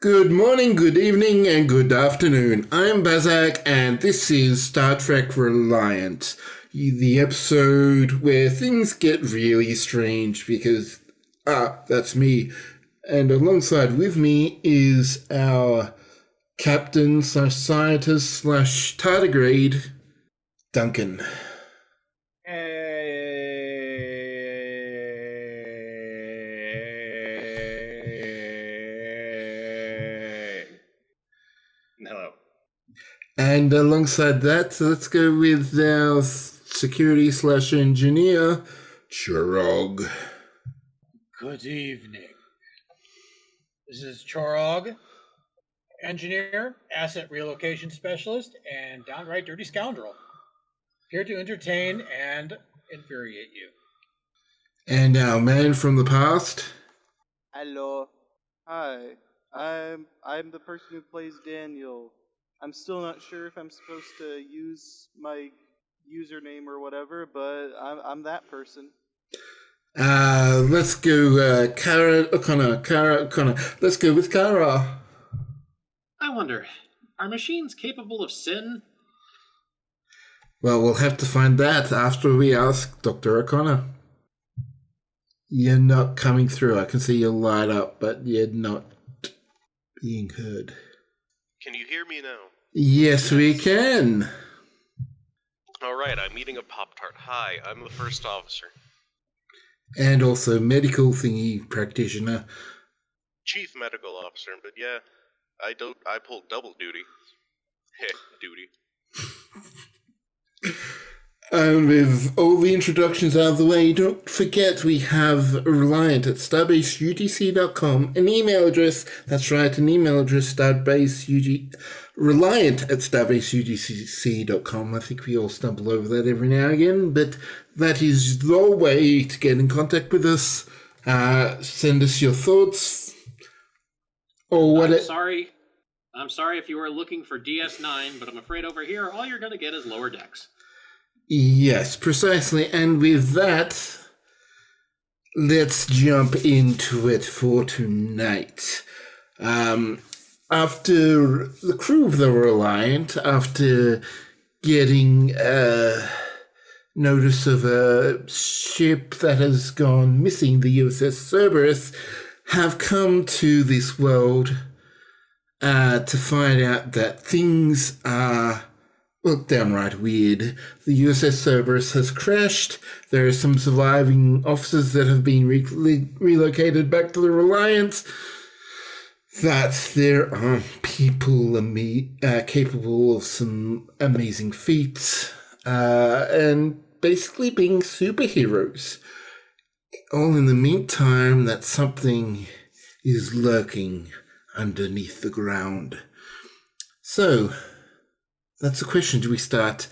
Good morning, good evening, and good afternoon. I'm Bazak, and this is Star Trek Reliant, the episode where things get really strange because, that's me. And alongside with me is our captain slash scientist slash tardigrade, Duncan. Hello. And alongside that, let's go with our security slash engineer, Chirog. Good evening. This is Chorog, engineer, asset relocation specialist, and downright dirty scoundrel. Here to entertain and infuriate you. And our man from the past, Hello. Hi. I'm the person who plays Daniel. I'm still not sure if I'm supposed to use my username or whatever, but I'm that person. Let's go, Kara O'Connor. Let's go with Kara. I wonder, are machines capable of sin? Well, we'll have to find that after we ask Dr. O'Connor. You're not coming through. I can see you light up, but you're not being heard. Can you hear me now? Yes, we can. Alright, I'm eating a Pop-Tart. Hi, I'm the first officer. And also medical thingy practitioner. Chief medical officer, but yeah, I pull double duty. Heh, duty. With all the introductions out of the way, don't forget we have Reliant at starbaseutc.com, an email address, that's right, an email address, Reliant at starbaseutc.com. I think we all stumble over that every now and again, but that is the way to get in contact with us. Send us your thoughts. Or what? I'm sorry if you were looking for DS9, but I'm afraid over here all you're going to get is lower decks. Yes, precisely. And with that, let's jump into it for tonight. After the crew of the Reliant, after getting notice of a ship that has gone missing, the USS Cerberus, have come to this world to find out that things are, well, downright weird. The USS Cerberus has crashed. There are some surviving officers that have been relocated back to the Reliant. That there are people capable of some amazing feats and basically being superheroes. All in the meantime, that something is lurking underneath the ground. So, that's the question. Do we start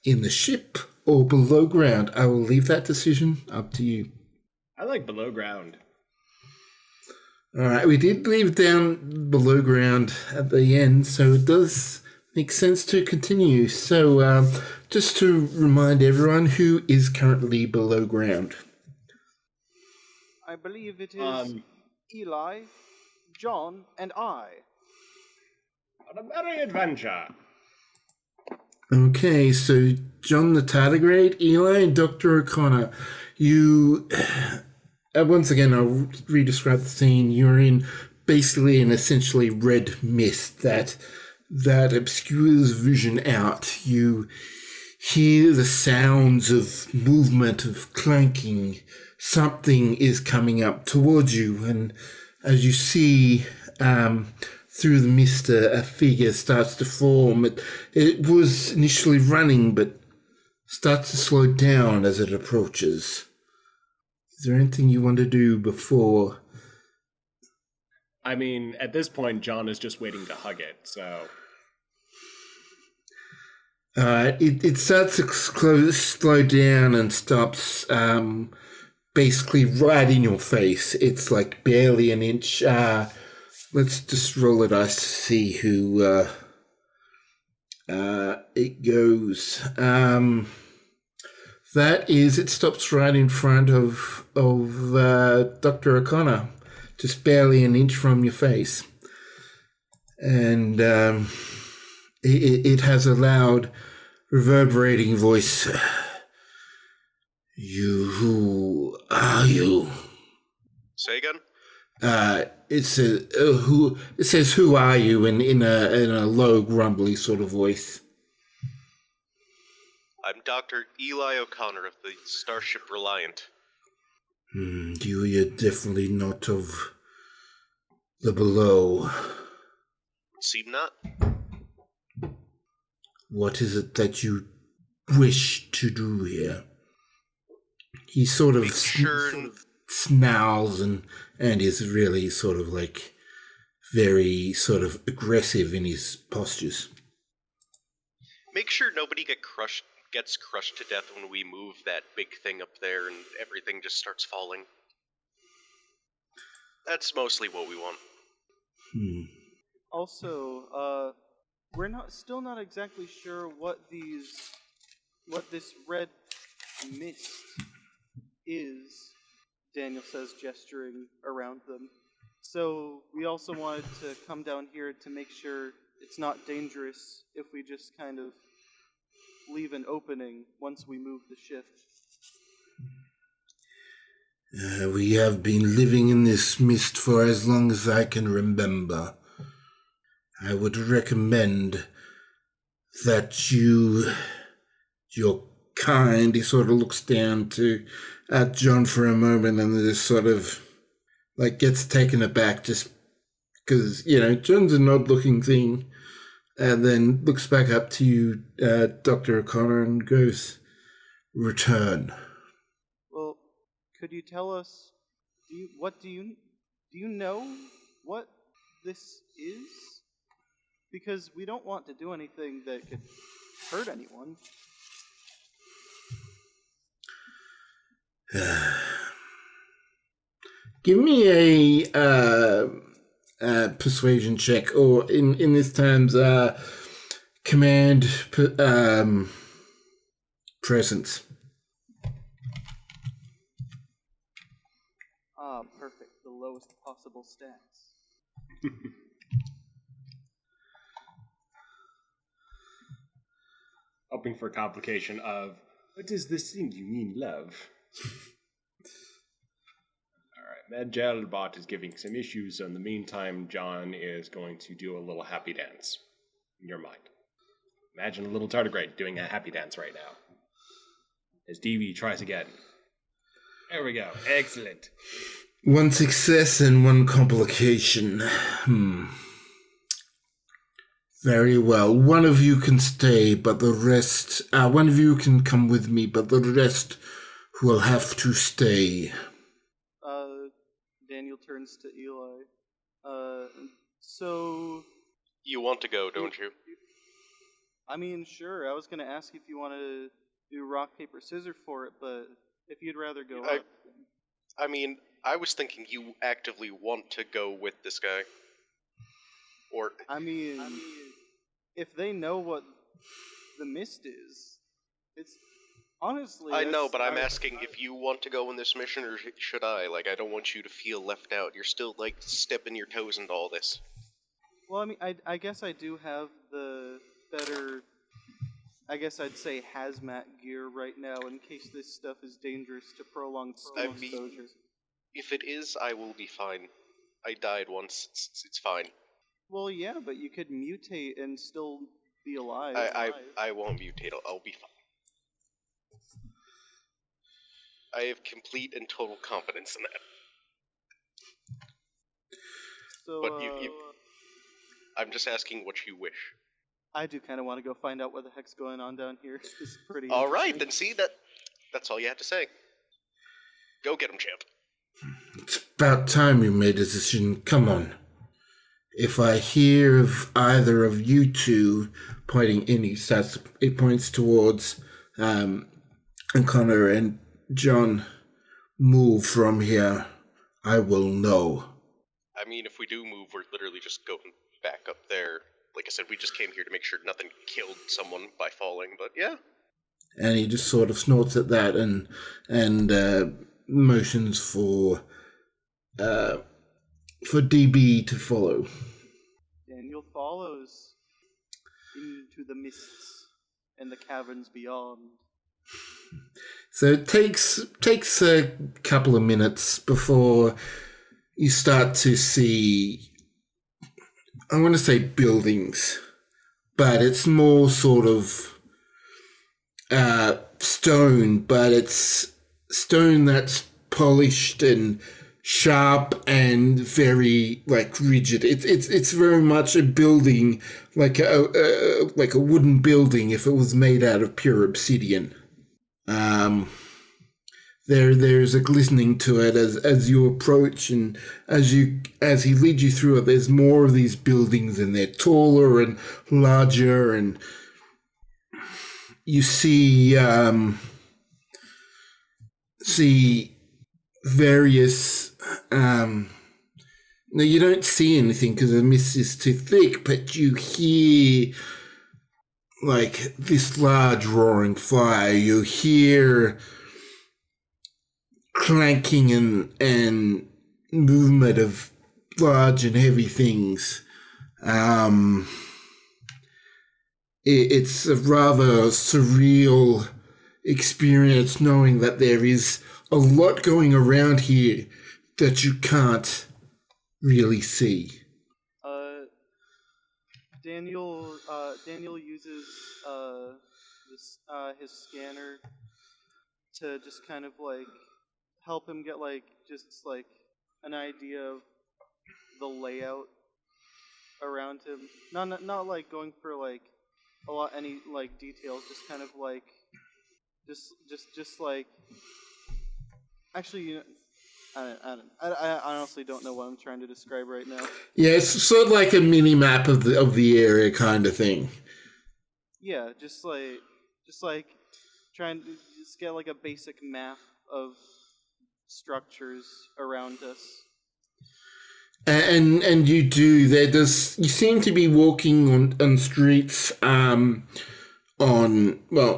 in the ship or below ground? I will leave that decision up to you. I like below ground. All right, we did leave down below ground at the end, so it does make sense to continue. So, just to remind everyone who is currently below ground. I believe it is Eli, John, and I. On a merry adventure. Okay, so John the Tardigrade, Eli, and Dr. O'Connor, you, once again, I'll re-describe the scene. You're in basically an essentially red mist that obscures vision out. You hear the sounds of movement, of clanking. Something is coming up towards you, and as you see, through the mist, a figure starts to form. It was initially running, but starts to slow down as it approaches. Is there anything you want to do before? I mean, at this point, John is just waiting to hug it, so... It starts to slow down and stops basically right in your face. It's like barely an inch. Let's just roll a dice to see who it goes. It stops right in front of Dr. O'Connor, just barely an inch from your face. And it has a loud, reverberating voice. Who are you? Say again? It says who are you in a low, grumbly sort of voice. I'm Dr. Eli O'Connor of the Starship Reliant. You're definitely not of the below. Seem not? What is it that you wish to do here? He sort of snarls and is really sort of like very sort of aggressive in his postures. Make sure nobody gets crushed to death when we move that big thing up there and everything just starts falling. That's mostly what we want. Also, we're still not exactly sure what this red mist is, Daniel says, gesturing around them. So we also wanted to come down here to make sure it's not dangerous if we just kind of leave an opening once we move the ship. We have been living in this mist for as long as I can remember. I would recommend that you're kind. He sort of looks down at John for a moment and then just sort of like gets taken aback just because, John's an odd looking thing, and then looks back up to you, Dr. O'Connor, and goes, "Return." Well, could you tell us, do you know what this is? Because we don't want to do anything that could hurt anyone. Give me a persuasion check, or in this terms, command presence. Ah, perfect. The lowest possible stats. Hoping for complication of, what does this thing you mean, love? Alright, Medjalbot is giving some issues, so in the meantime, John is going to do a little happy dance in your mind. Imagine a little tardigrade doing a happy dance right now. As DB tries again. There we go. Excellent. One success and one complication. Very well. One of you can stay, but the rest... one of you can come with me, but the rest will have to stay. Daniel turns to Eli. So... You want to go, don't you? I mean, sure. I was going to ask if you want to do rock, paper, scissors for it, but if you'd rather go up... I mean, I was thinking you actively want to go with this guy. Or... I mean, if they know what the mist is, it's... Honestly... I know, but I'm asking if you want to go on this mission, or should I? Like, I don't want you to feel left out. You're still, like, stepping your toes into all this. Well, I mean, I guess I do have the better... I guess I'd say hazmat gear right now in case this stuff is dangerous to prolonged skin exposure. If it is, I will be fine. I died once. It's fine. Well, yeah, but you could mutate and still be alive. I won't mutate. I'll be fine. I have complete and total confidence in that. So, but I'm just asking what you wish. I do kind of want to go find out what the heck's going on down here. It's pretty. All right, then. See that's all you had to say. Go get him, champ. It's about time you made a decision. Come on. If I hear of either of you two it points towards O'Connor and John, move from here, I will know. I mean, if we do move, we're literally just going back up there. Like I said, we just came here to make sure nothing killed someone by falling, but yeah. And he just sort of snorts at that and motions for DB to follow. Daniel follows into the mists and the caverns beyond. So it takes a couple of minutes before you start to see, I want to say buildings, but it's more sort of stone, but it's stone that's polished and sharp and very rigid. It's very much a building, like a wooden building if it was made out of pure obsidian. There's a glistening to it as you approach, and as he leads you through it, there's more of these buildings, and they're taller and larger, and you see various. No, you don't see anything because the mist is too thick, but you hear this large roaring fire. You hear clanking and movement of large and heavy things. It's a rather surreal experience knowing that there is a lot going around here that you can't really see. Daniel uses his scanner to just kind of help him get an idea of the layout around him. Not going for any details, just kind of actually, I honestly don't know what I'm trying to describe right now. Yeah, it's sort of like a mini map of the area kind of thing. Yeah, just trying to just get a basic map of structures around us. And you do. You seem to be walking on streets on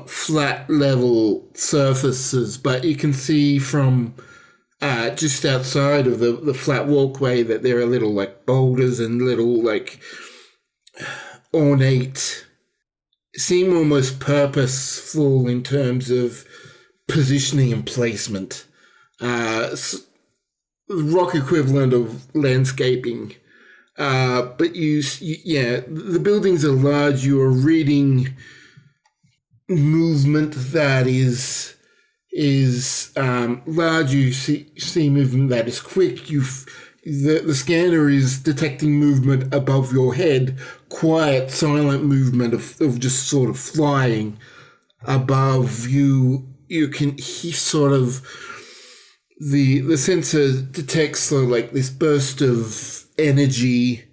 flat level surfaces, but you can see from just outside of the flat walkway that there are little boulders and little ornate, seem almost purposeful in terms of positioning and placement. Rock equivalent of landscaping. But the buildings are large. You are reading movement that is large. You see movement that is quick. The scanner is detecting movement above your head, quiet, silent movement of just sort of flying above you. You can hear sort of the sensor detects this burst of energy,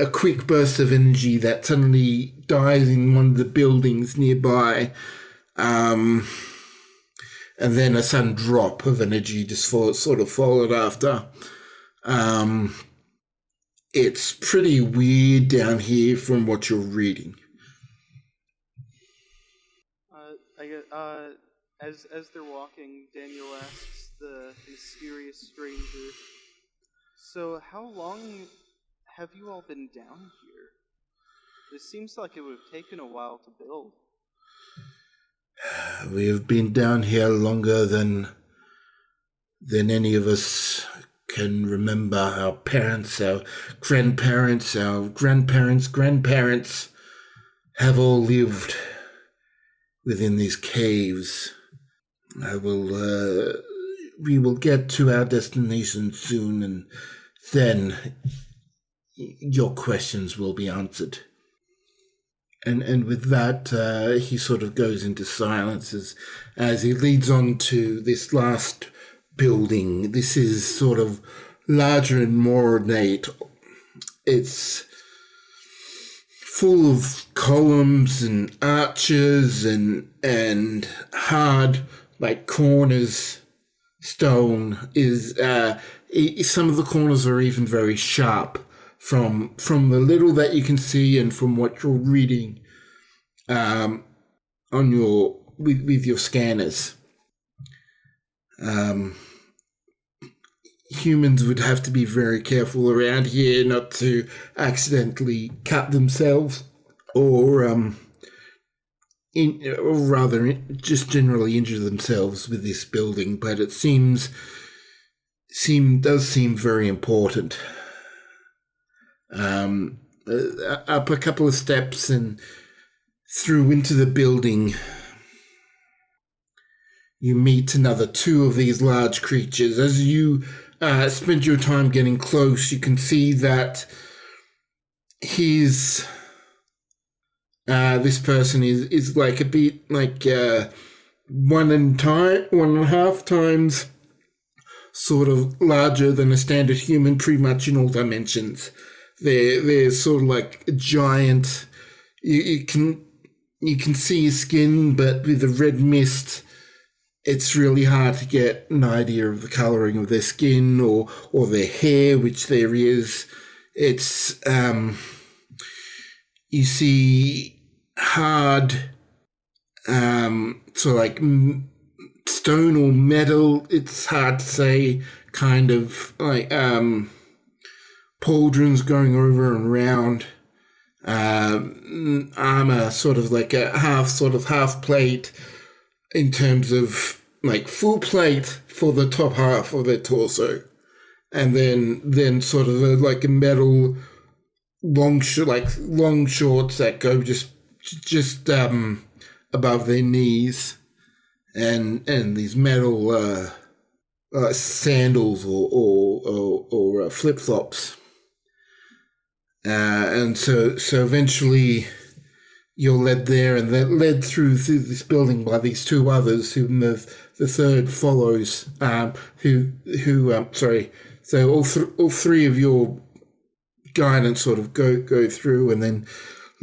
a quick burst of energy that suddenly dies in one of the buildings nearby, and then a sudden drop of energy just sort of followed after. It's pretty weird down here from what you're reading. As they're walking, Daniel asks the mysterious stranger, "So how long have you all been down here? This seems like it would have taken a while to build." We have been down here longer than any of us can remember. Our parents, our grandparents, grandparents have all lived within these caves. We will get to our destination soon, and then your questions will be answered. And with that, he sort of goes into silence as he leads on to this last building. This is sort of larger and more ornate. It's full of columns and arches and hard corners. Stone is some of the corners are even very sharp from the little that you can see and from what you're reading on with your scanners. humans would have to be very careful around here not to accidentally cut themselves or just generally injure themselves with this building. But it does seem very important. Up a couple of steps and through into the building, you meet another two of these large creatures. As you spend your time getting close, you can see that this person is like a bit like 1.5 times sort of larger than a standard human, pretty much in all dimensions. They're sort of like a giant. You can see his skin, but with the red mist, it's really hard to get an idea of the colouring of their skin or their hair, which there is. It's you see hard, sort of like stone or metal. It's hard to say. Kind of like pauldrons going over and round. Armor, sort of like a half plate in terms of like full plate for the top half of their torso, and then sort of like a metal long shorts that go just above their knees, and these metal sandals or flip flops. And so eventually you're led there and then led through this building by these two others whom the third follows, so all three of your guidance sort of go through and then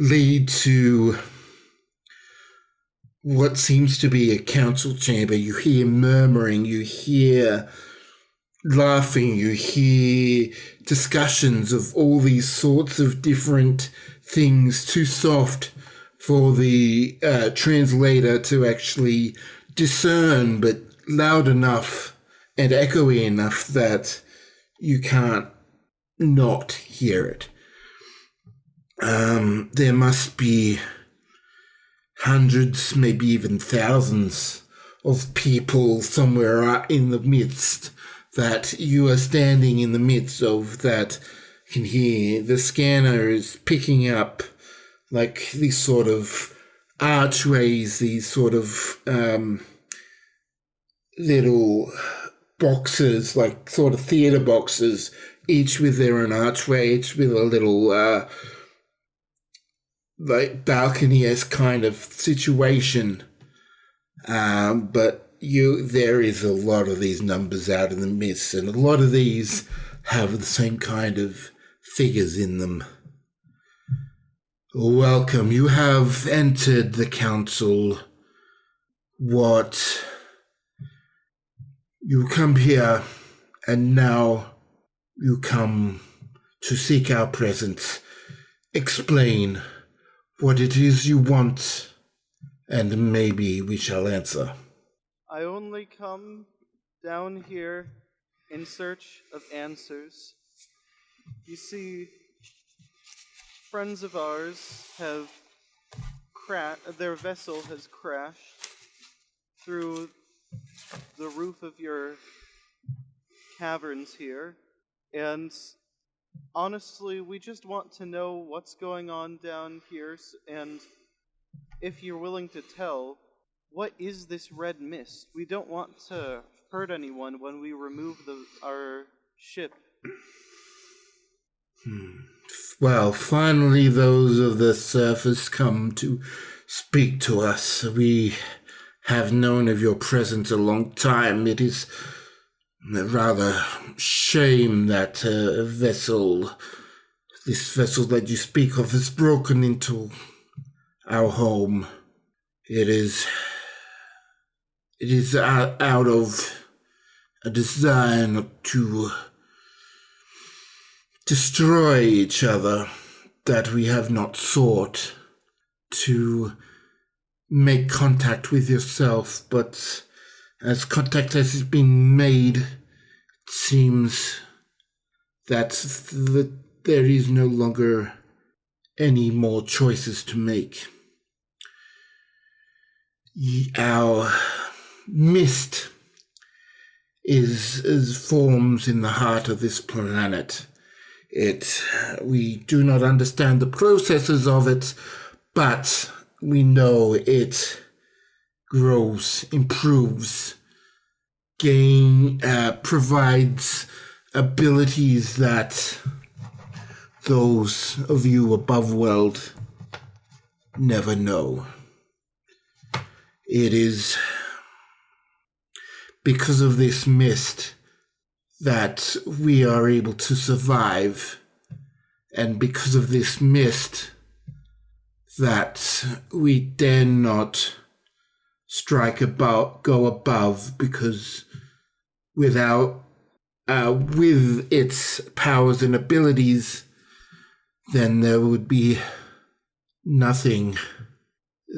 lead to what seems to be a council chamber. You hear murmuring, you hear laughing, you hear discussions of all these sorts of different things, too soft for the translator to actually discern, but loud enough and echoey enough that you can't not hear it. There must be hundreds, maybe even thousands of people somewhere in the midst that you are standing in the midst of that can hear. The scanner is picking up like these sort of archways, these sort of little boxes, like sort of theatre boxes, each with their own archway, each with a little like balcony-esque kind of situation. But there is a lot of these numbers out in the mist, and a lot of these have the same kind of figures in them. Welcome. You have entered the council. You come here, and now you come to seek our presence. Explain what it is you want, and maybe we shall answer. I only come down here in search of answers. You see, friends of ours have their vessel has crashed through the roof of your caverns here, and honestly, we just want to know what's going on down here, and if you're willing to tell, what is this red mist? We don't want to hurt anyone when we remove our ship. Well, finally those of the surface come to speak to us. We have known of your presence a long time. It is rather shame that this vessel that you speak of has broken into our home. It is out of a desire not to destroy each other that we have not sought to make contact with yourself, but as contact has been made, seems that there is no longer any more choices to make. Our mist is forms in the heart of this planet. We do not understand the processes of it, but we know it grows, improves, provides abilities that those of you above world never know. It is because of this mist that we are able to survive, and because of this mist that we dare not go above, because with its powers and abilities, then there would be nothing.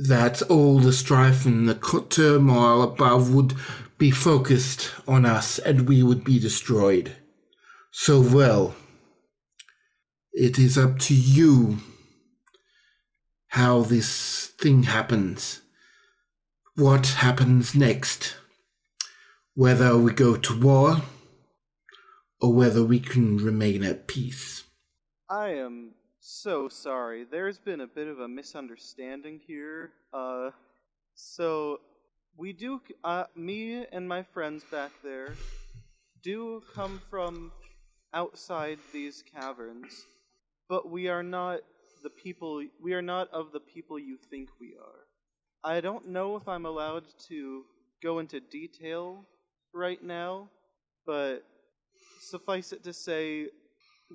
That all the strife and the turmoil above would be focused on us, and we would be destroyed. So, well, it is up to you how this thing happens. What happens next? Whether we go to war, or whether we can remain at peace. I am so sorry. There's been a bit of a misunderstanding here. So we do, me and my friends back there do come from outside these caverns, but we are not of the people you think we are. I don't know if I'm allowed to go into detail right now, but suffice it to say,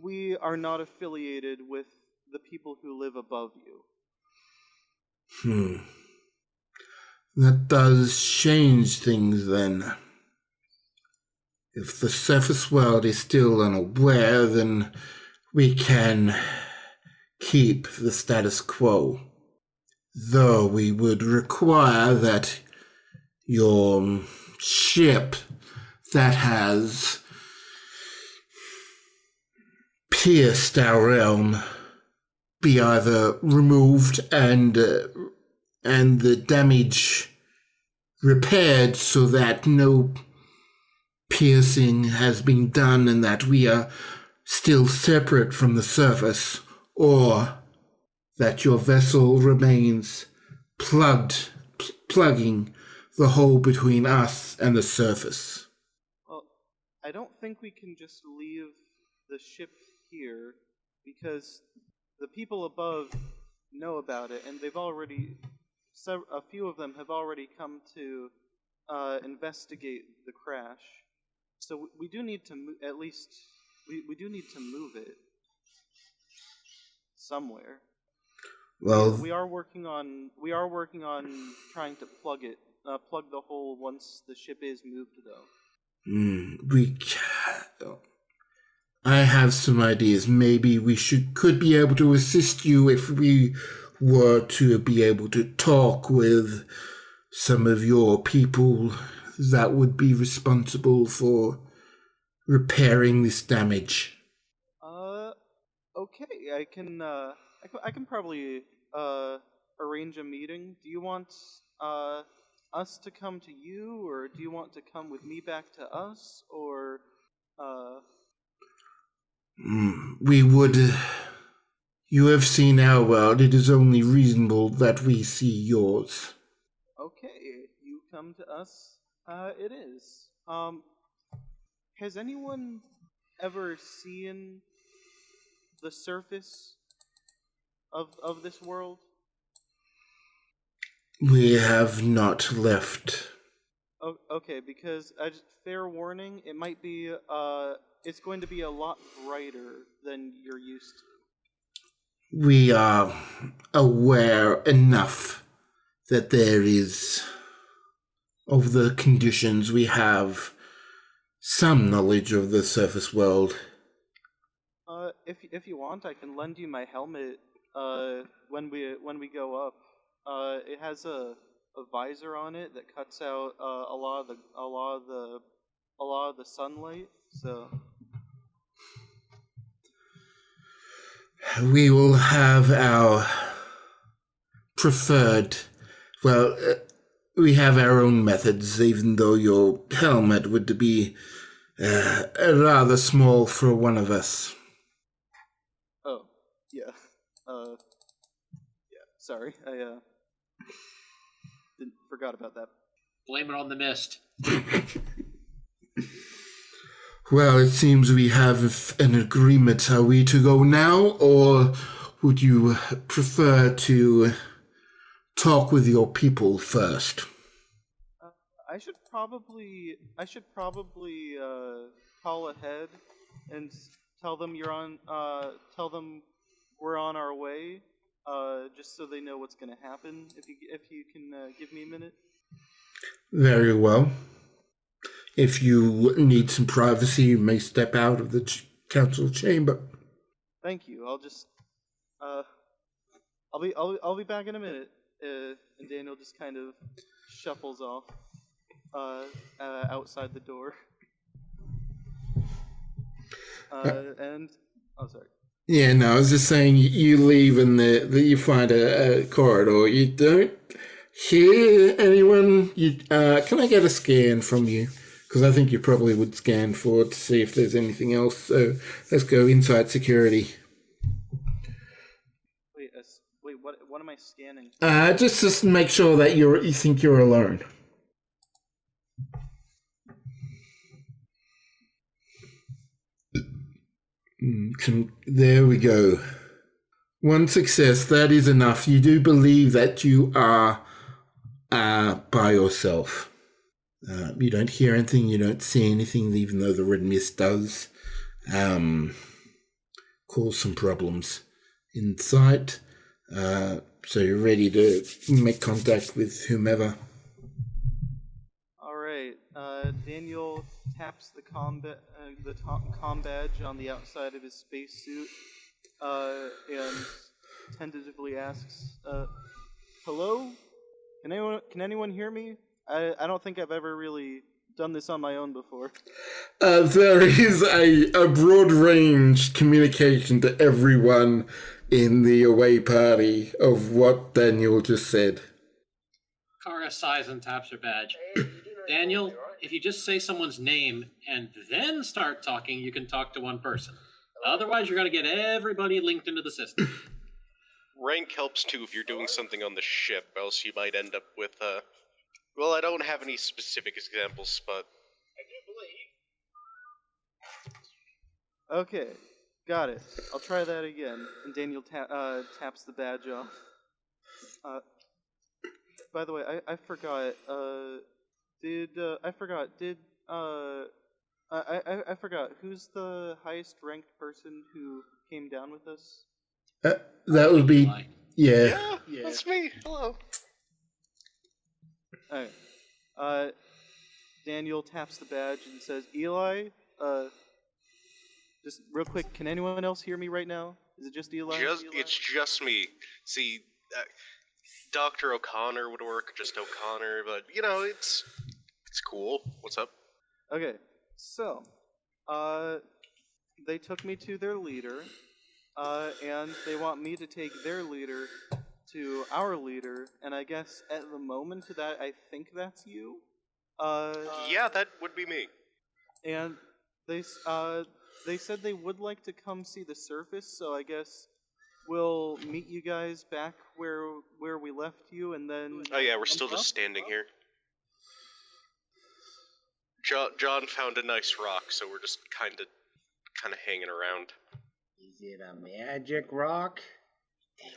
we are not affiliated with the people who live above you. That does change things then. If the surface world is still unaware, then we can keep the status quo. Though we would require that your ship that has pierced our realm be either removed and the damage repaired so that no piercing has been done and that we are still separate from the surface, or that your vessel remains plugging the hole between us and the surface. Well, I don't think we can just leave the ship here, because the people above know about it, and they've already, a few of them have already come to investigate the crash. So we do need to at least we do need to move it somewhere. Well, we are working on trying to plug the hole once the ship is moved, though. I have some ideas. Maybe we could be able to assist you if we were to be able to talk with some of your people that would be responsible for repairing this damage. Okay, I can probably arrange a meeting. Do you want us to come to you, or do you want to come with me back to us, or We would. You have seen our world. It is only reasonable that we see yours. Okay, you come to us. It is. Has anyone ever seen the surface of this world? We have not left. Okay, because fair warning, it might be it's going to be a lot brighter than you're used to. We are aware enough that there is, of the conditions, we have some knowledge of the surface world. If you want, I can lend you my helmet when we go up. It has a visor on it that cuts out a lot of the sunlight, So, We will have our preferred. Well, we have our own methods, even though your helmet would be rather small for one of us. oh, yeah. Yeah, sorry. I forgot about that. Blame it on the mist. Well, it seems we have an agreement. Are we to go now, or would you prefer to talk with your people first? I should probably call ahead and tell them tell them we're on our way, just so they know what's gonna happen. If you can give me a minute. Very well. If you need some privacy, you may step out of the council chamber. Thank you. I'll just I'll be back in a minute. And Daniel just kind of shuffles off outside the door. And oh, sorry. Yeah, no, I was just saying you leave and you find a corridor. You don't hear anyone. Can I get a scan from you? Because I think you probably would scan forward to see if there's anything else. So let's go inside security. Wait, what am I scanning? Just to make sure that you think you're alone. There we go. One success, that is enough. You do believe that you are by yourself. You don't hear anything, you don't see anything, even though the red mist does cause some problems in sight. So you're ready to make contact with whomever. All right. Daniel taps the com badge on the outside of his spacesuit, and tentatively asks, "Hello? Can anyone hear me? I don't think I've ever really done this on my own before." There is a broad range communication to everyone in the away party of what Daniel just said. Kara sighs and taps her badge. Daniel, if you just say someone's name and then start talking, you can talk to one person. Otherwise, you're going to get everybody linked into the system. Rank helps too if you're doing something on the ship, else you might end up with, well, I don't have any specific examples, but Okay, got it. I'll try that again. And Daniel taps the badge off. By the way, I forgot. I forgot. Who's the highest ranked person who came down with us? That would be, yeah. Yeah, that's me. Hello. Alright. Daniel taps the badge and says, "Eli, just real quick, can anyone else hear me right now? Is it just Eli? It's just me. See, Dr. O'Connor would work, just O'Connor, but, it's cool. What's up? Okay, so, they took me to their leader, and they want me to take their leader to our leader, and I guess at the moment that I think that's you. Yeah, that would be me. And they said they would like to come see the surface, so I guess we'll meet you guys back where we left you, and then. Oh yeah, we're still just standing here. John found a nice rock, so we're just kind of hanging around. Is it a magic rock?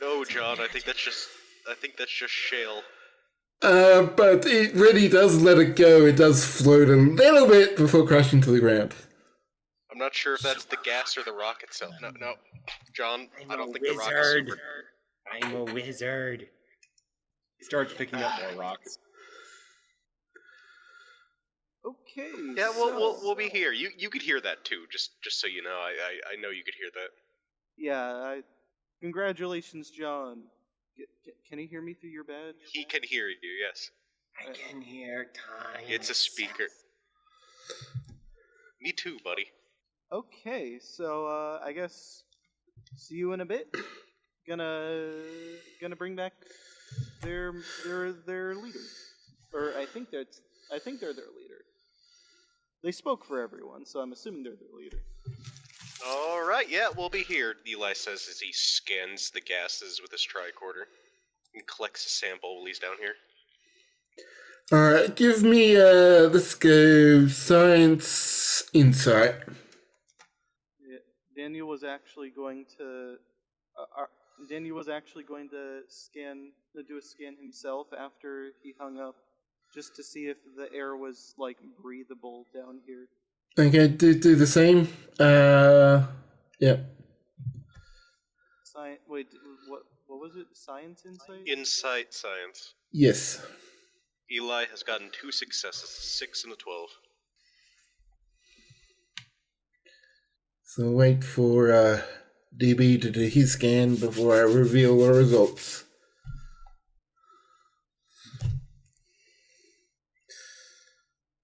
No, John, I think that's just shale. But it really does let it go. It does float a little bit before crashing to the ground. I'm not sure if that's the gas or the rock itself. No, John, I don't think the the rock is super. I'm a wizard. He starts picking up more rocks. Okay. Yeah, we'll be here. You could hear that too. Just so you know, I know you could hear that. Yeah. Congratulations, John. Can he hear me through your badge? He can hear you. Yes. I can hear time. It's a speaker. Me too, buddy. Okay, so I guess see you in a bit. Gonna bring back their leader, or I think they're their leader. They spoke for everyone, so I'm assuming they're their leader. Alright, yeah, we'll be here, Eli says as he scans the gases with his tricorder and collects a sample while he's down here. Alright, give me, let's go science insight. Yeah, Daniel was actually going to do a scan himself after he hung up, just to see if the air was like breathable down here. Okay, do the same. Yep. Wait, what was it? Science insight? Insight science. Yes. Eli has gotten 2 successes, 6 and a 12. So wait for DB to do his scan before I reveal the results.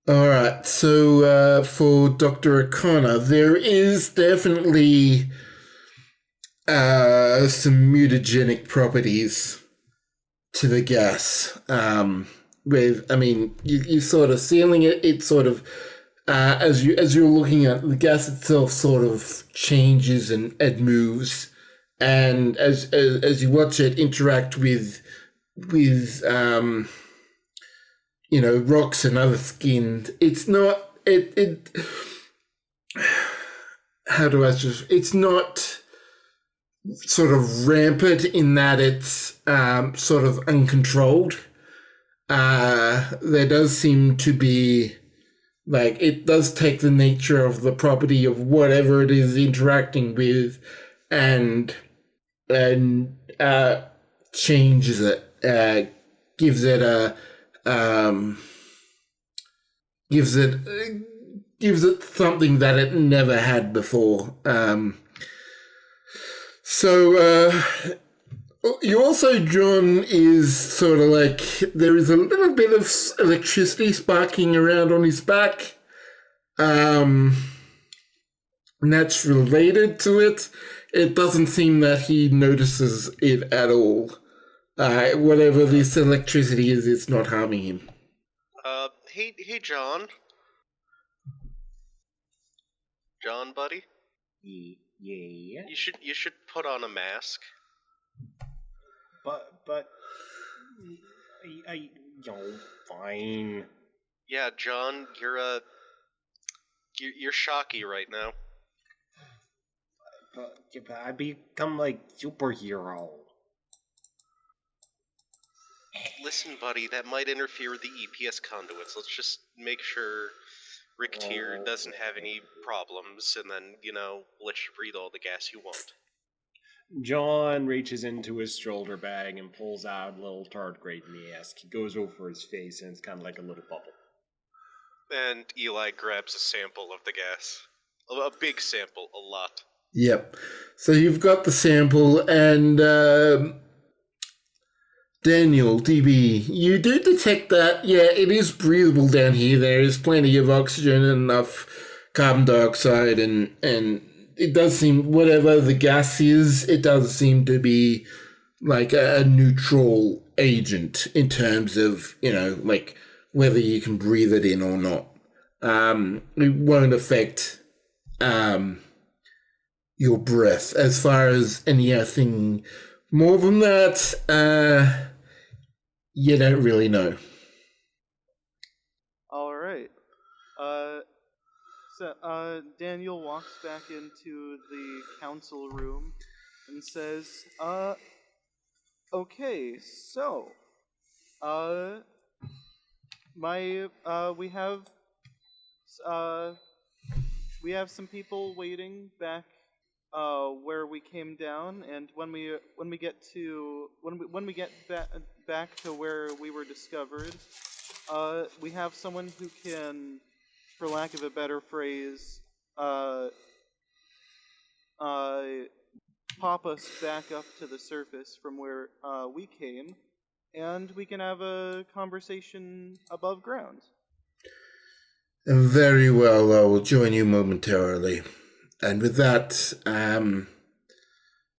Alright, so for Dr. O'Connor, there is definitely some mutagenic properties to the gas. You sort of sealing it, it sort of, as you're looking at the gas itself sort of changes and moves. And as you watch it interact with rocks and other skin, it's not it's not sort of rampant in that it's sort of uncontrolled. There does seem to be, like, it does take the nature of the property of whatever it is interacting with and changes it, gives it something that it never had before. You also, John, is sort of like, there is a little bit of electricity sparking around on his back. And that's related to it. It doesn't seem that he notices it at all. Whatever this electricity is, it's not harming him. Hey, John. John, buddy? Yeah. You should put on a mask. But, fine. Yeah, John, you're shocky right now. But I become like superhero. Listen, buddy, that might interfere with the EPS conduits. Let's just make sure Rick Tier doesn't have any problems, and then, let you breathe all the gas you want. John reaches into his shoulder bag and pulls out a little tardigrade mask. He goes over his face, and it's kind of like a little bubble. And Eli grabs a sample of the gas. A big sample, a lot. Yep. So you've got the sample, and Daniel, DB, you do detect that, yeah, it is breathable down here. There is plenty of oxygen and enough carbon dioxide, and it does seem, whatever the gas is, it does seem to be like a neutral agent in terms of, like whether you can breathe it in or not. It won't affect your breath. As far as anything more than that, you don't really know. All right. So Daniel walks back into the council room and says, okay, so, we have some people waiting back, where we came down, and when we get back to where we were discovered, we have someone who can, for lack of a better phrase, pop us back up to the surface from where we came, and we can have a conversation above ground. Very well, I will join you momentarily. And with that,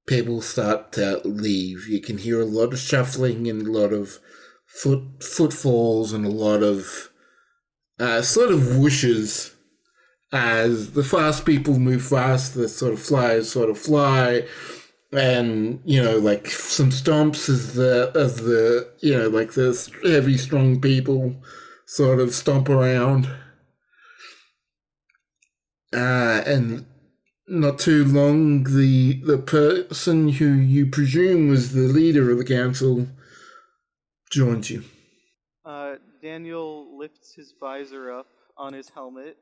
people start to leave. You can hear a lot of shuffling and a lot of footfalls and a lot of sort of whooshes as the fast people move fast, the sort of flyers sort of fly, and like some stomps as the like the heavy, strong people sort of stomp around, and not too long, the person who you presume was the leader of the council joins you. Daniel lifts his visor up on his helmet,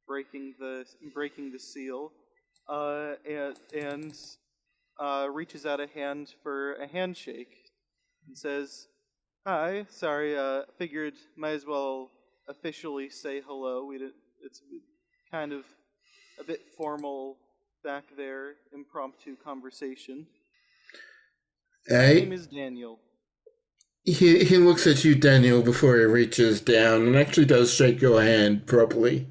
breaking the seal, and reaches out a hand for a handshake, and says, "Hi, sorry, figured might as well officially say hello. It's kind of a bit formal back there, impromptu conversation. My name is Daniel." He looks at you, Daniel, before he reaches down and actually does shake your hand properly,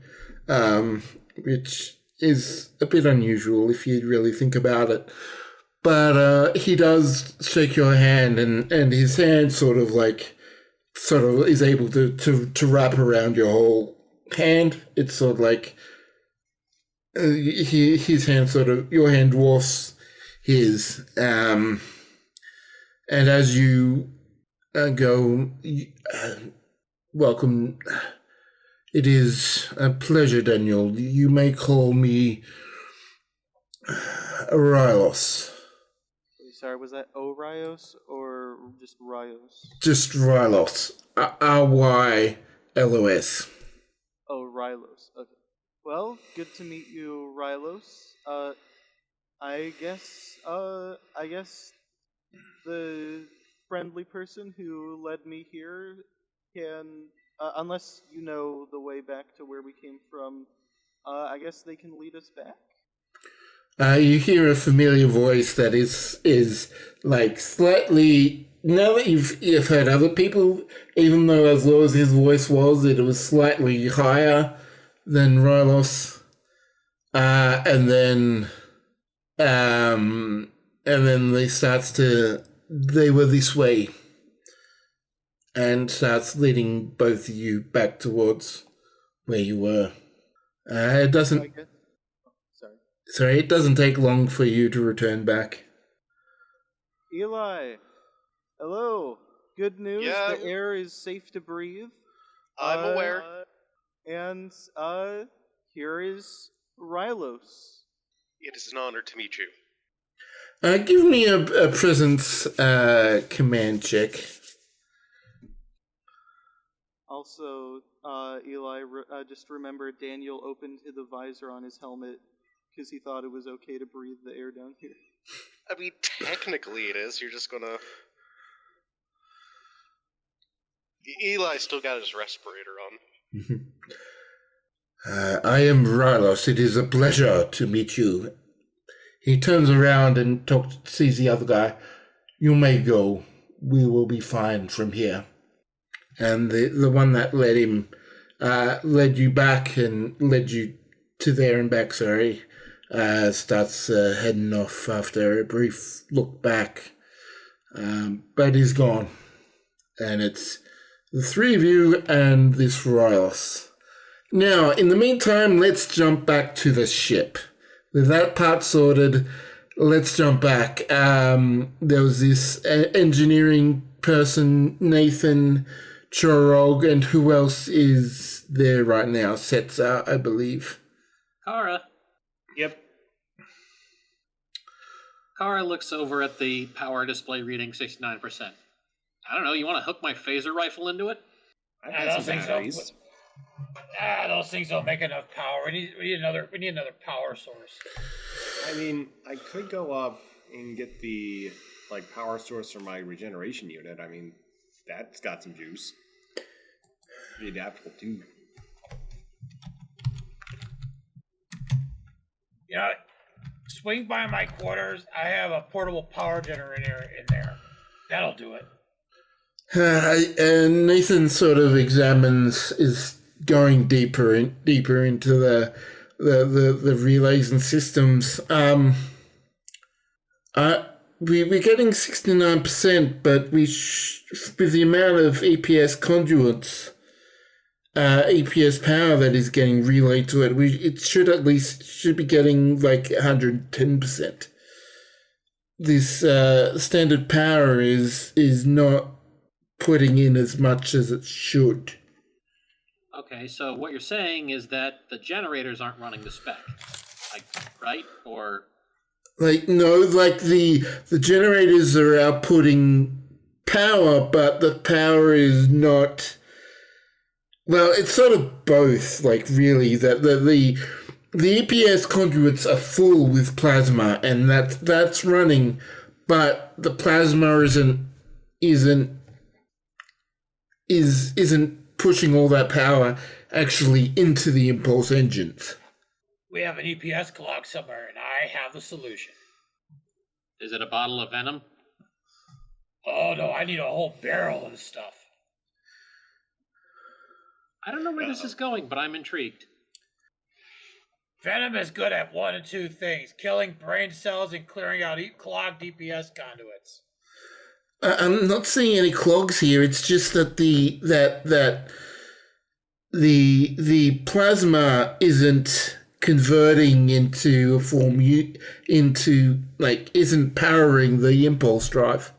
which is a bit unusual if you really think about it. But he does shake your hand, and his hand sort of is able to wrap around your whole hand. It's sort of like his hand your hand dwarfs his, and as you go, welcome. It is a pleasure, Daniel. You may call me Rylos. Sorry, was that Orios or just Ryos? Just Rylos. Rylos. Oh, Rylos. Okay. Well, good to meet you, Rylos. I guess the friendly person who led me here can, unless you know the way back to where we came from, I guess they can lead us back. You hear a familiar voice that is like slightly. Now that you've heard other people, even though as low as his voice was, it was slightly higher than Rylos, and then they were this way, and starts leading both of you back towards where you were. It doesn't. Sorry, it doesn't take long for you to return back. Eli, hello. Good news. Yeah. The air is safe to breathe. I'm aware. And here is Rylos. It is an honor to meet you. Give me a presence command check. Also, Eli, just remember Daniel opened the visor on his helmet because he thought it was okay to breathe the air down here. I mean, technically it is. You're just gonna... Eli still got his respirator on. I am Rylos. It is a pleasure to meet you. He turns around and sees the other guy. You may go. We will be fine from here. And the one that led you back and led you to there and back, starts heading off after a brief look back. But he's gone. And it's the three of you and this Rylos. Now, in the meantime, let's jump back to the ship. With that part sorted, let's jump back. There was this engineering person, Nathan Chorog, and who else is there right now? Setza, I believe. Kara. Yep. Kara looks over at the power display reading 69%. I don't know, you want to hook my phaser rifle into it? Those things don't make enough power. We need another power source. I mean, I could go up and get the power source for my regeneration unit. I mean, that's got some juice. Pretty adaptable too. Yeah, swing by my quarters. I have a portable power generator in there. That'll do it. And Nathan sort of examines going deeper into the relays and systems. We're getting 69%, but with the amount of EPS conduits, EPS power that is getting relayed to it, it should be getting like 110%. This standard power is not putting in as much as it should. Okay, so what you're saying is that the generators aren't running the spec, like, right? Or like no, like the generators are outputting power, but the power is not. Well, it's sort of both. Like really, that the EPS conduits are full with plasma, and that's running, but the plasma isn't pushing all that power actually into the impulse engines. We have an EPS clock somewhere, and I have the solution. is it a bottle of venom? Oh no, I need a whole barrel of stuff. I don't know where this is going, but I'm intrigued. Venom is good at one of two things: killing brain cells and clearing out clogged EPS conduits. I'm not seeing any clogs here. It's just that the plasma isn't converting into a form isn't powering the impulse drive.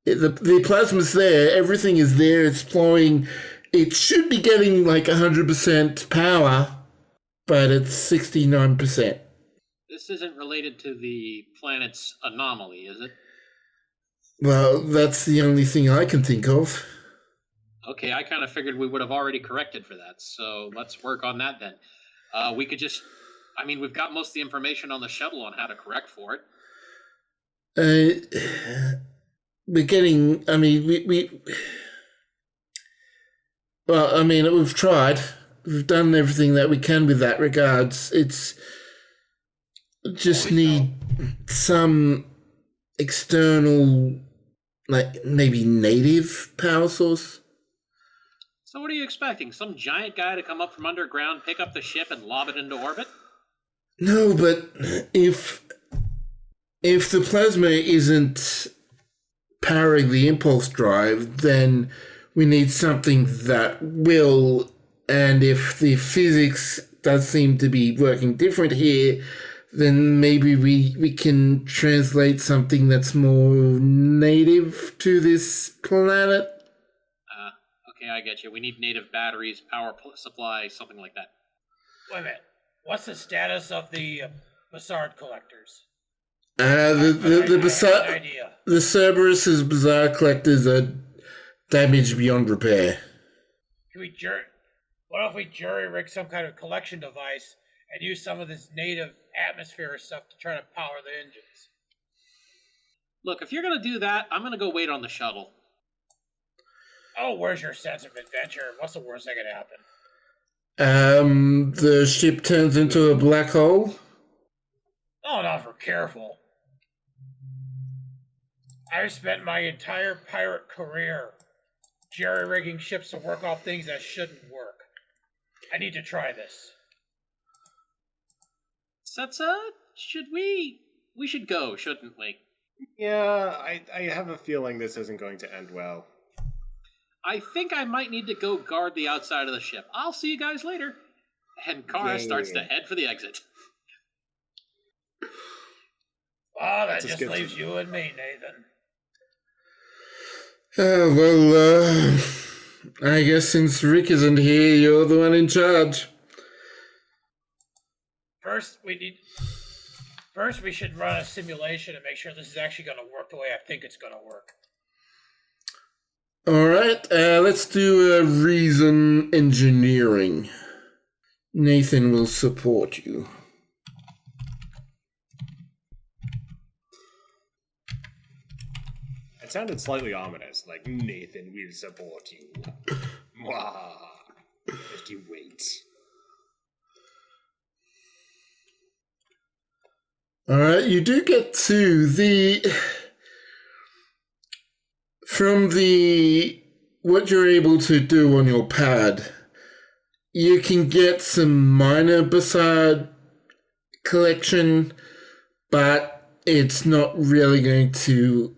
The plasma's there. Everything is there. It's flowing. It should be getting like 100% power, but it's 69%. This isn't related to the planet's anomaly, is it? Well, that's the only thing I can think of. Okay, I kind of figured we would have already corrected for that, so let's work on that then. We could just, we've got most of the information on the shuttle on how to correct for it. We're getting, we've tried. We've done everything that we can with that regards. It's just need some external, like maybe native power source. So what are you expecting? Some giant guy to come up from underground, pick up the ship, and lob it into orbit? No, but if the plasma isn't powering the impulse drive, then we need something that will, and if the physics does seem to be working different here, then maybe we can translate something that's more native to this planet. Okay, I get you. We need native batteries, power supply, something like that. Wait a minute. What's the status of the Bassard collectors? The Cerberus's bizarre collectors are damaged beyond repair. What if we jury rig some kind of collection device and use some of this native atmosphere stuff to try to power the engines? Look, if you're going to do that, I'm going to go wait on the shuttle. Oh, where's your sense of adventure? What's the worst that could happen? The ship turns into a black hole? Oh, no, if we're careful. I've spent my entire pirate career jerry-rigging ships to work off things that shouldn't work. I need to try this. Setsa, we should go, shouldn't we? Yeah, I have a feeling this isn't going to end well. I think I might need to go guard the outside of the ship. I'll see you guys later. And Kara starts to head for the exit. Oh, that just leaves you and me, Nathan. I guess since Rick isn't here, you're the one in charge. First, we should run a simulation and make sure this is actually going to work the way I think it's going to work. All right, let's do a reason engineering. Nathan will support you. It sounded slightly ominous, like Nathan will support you. Mwah. Just you wait. All right, you do get to what you're able to do on your pad. you can get some minor Bassard collection, but it's not really going to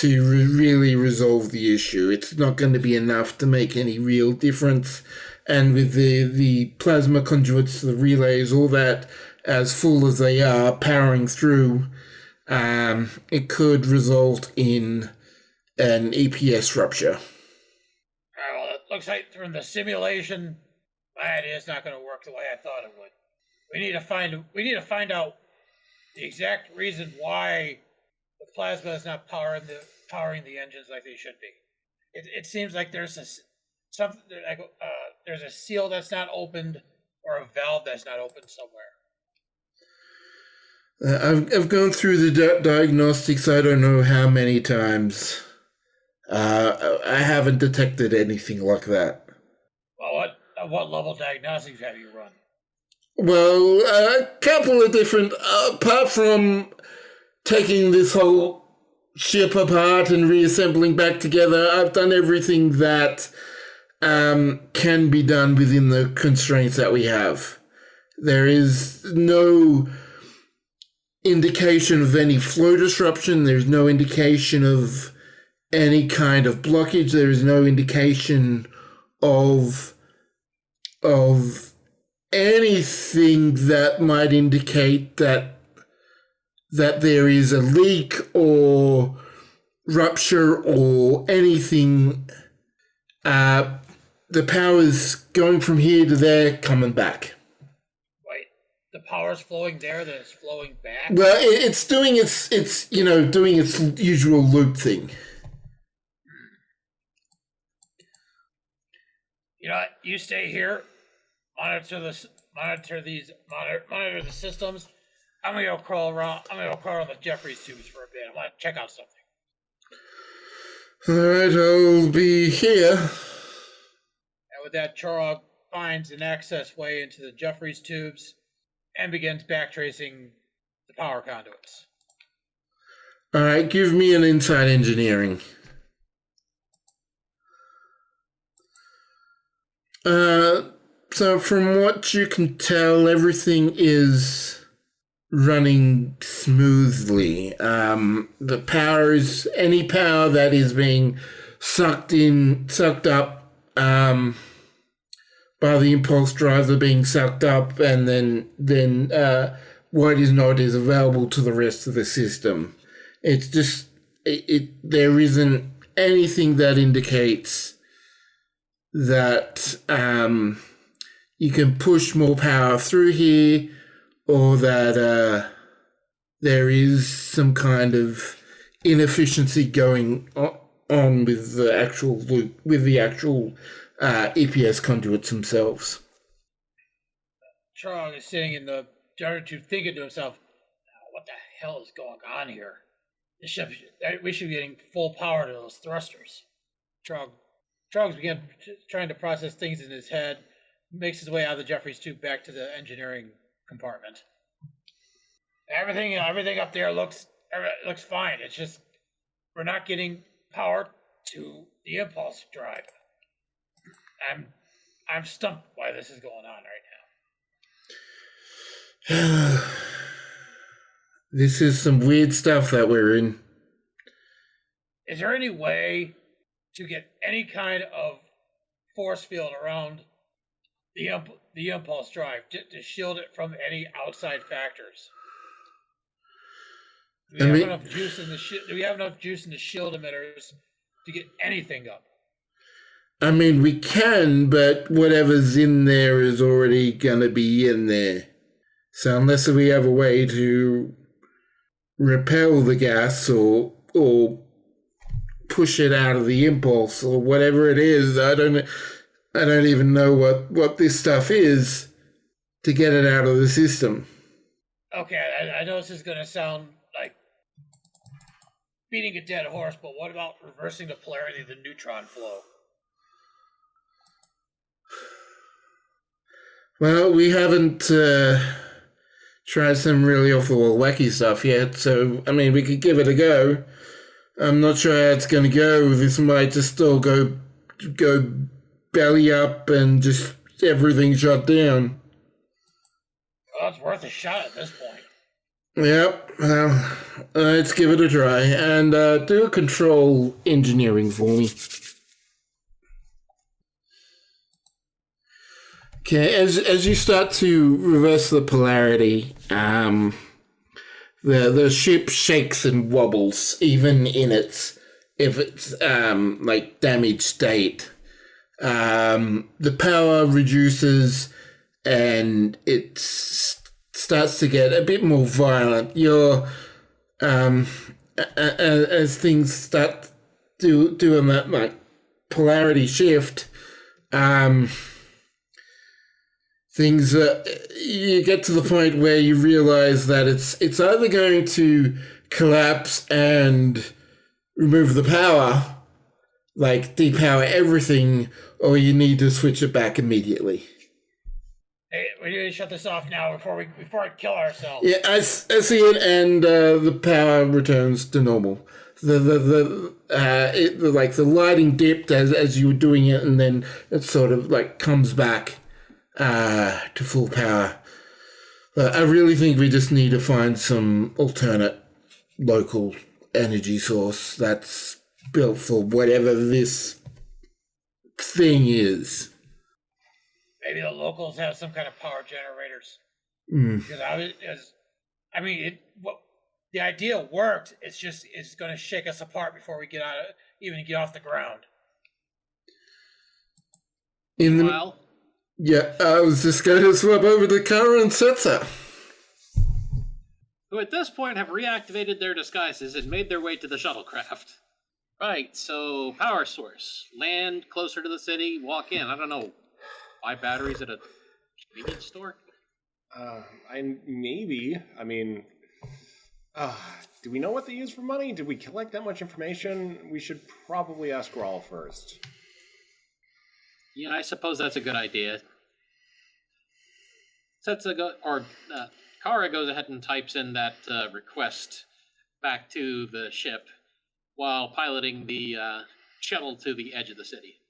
really resolve the issue. It's not going to be enough to make any real difference. And with the plasma conduits, the relays, all that, as full as they are, powering through, it could result in an EPS rupture. Alright, well, it looks like from the simulation, my idea is not going to work the way I thought it would. We need to find out the exact reason why the plasma is not powering the engines like they should be. It seems like there's there's a seal that's not opened or a valve that's not opened somewhere. I've gone through the diagnostics I don't know how many times. I haven't detected anything like that. Well, what level diagnostics have you run? Well, a couple of different, apart from taking this whole ship apart and reassembling back together, I've done everything that can be done within the constraints that we have. There is no indication of any flow disruption. There's no indication of any kind of blockage. There is no indication of anything that might indicate that there is a leak or rupture or anything. The power's going from here to there, coming back. Wait, the power's flowing there, then it's flowing back? Well, it's doing its doing its usual loop thing. You know what? You stay here, monitor the systems. I'm gonna go crawl around the Jeffries tubes for a bit. I want to check out something. All right, I'll be here. And with that, Chorog finds an access way into the Jeffries tubes and begins backtracing the power conduits. All right, give me an inside engineering. So from what you can tell, everything is running smoothly. The power is any power that is being sucked up by the impulse drives are being sucked up, and then what is not is available to the rest of the system. It's just there isn't anything that indicates that you can push more power through here, or that there is some kind of inefficiency going on with the actual loop, with the actual EPS conduits themselves. Chorog is sitting in the generator tube thinking to himself, what the hell is going on here? We should be getting full power to those thrusters. Chorog's began trying to process things in his head, makes his way out of the Jeffries tube back to the engineering compartment. Everything up there looks fine. It's just we're not getting power to the impulse drive. I'm stumped why this is going on right now. This is some weird stuff that we're in. Is there any way to get any kind of force field around the impulse drive to shield it from any outside factors? Do we have enough juice in the shield emitters to get anything up? I mean, we can, but whatever's in there is already going to be in there. So unless we have a way to repel the gas or push it out of the impulse or whatever it is, I don't even know what this stuff is to get it out of the system. Okay, I know this is going to sound like beating a dead horse, but what about reversing the polarity of the neutron flow? Well, we haven't tried some really off-the-wall wacky stuff yet, so, I mean, we could give it a go. I'm not sure how it's going to go. This might just all go belly up and just everything shut down. Well, it's worth a shot at this point. Yep. Well, let's give it a try and do a control engineering for me. Okay, as you start to reverse the polarity, the ship shakes and wobbles, even in its like damaged state. The power reduces, and it starts to get a bit more violent. You're as things start doing that like polarity shift. Things you get to the point where you realize that it's either going to collapse and remove the power, like depower everything, or you need to switch it back immediately. Hey, we need to shut this off now before we kill ourselves. Yeah, I see it, and the power returns to normal. The lighting dipped as you were doing it, and then it sort of like comes back to full power. I really think we just need to find some alternate local energy source that's built for whatever this thing is. Maybe the locals have some kind of power generators. Because the idea worked. It's going to shake us apart before we get off the ground. Yeah, I was just going to swap over to Kara and Setzer, who at this point have reactivated their disguises and made their way to the shuttlecraft. Right, so power source. Land closer to the city, walk in. I don't know, buy batteries at a convenience store? Do we know what they use for money? Did we collect that much information? We should probably ask Rawl first. Yeah, I suppose that's a good idea. Kara goes ahead and types in that request back to the ship while piloting the shuttle to the edge of the city.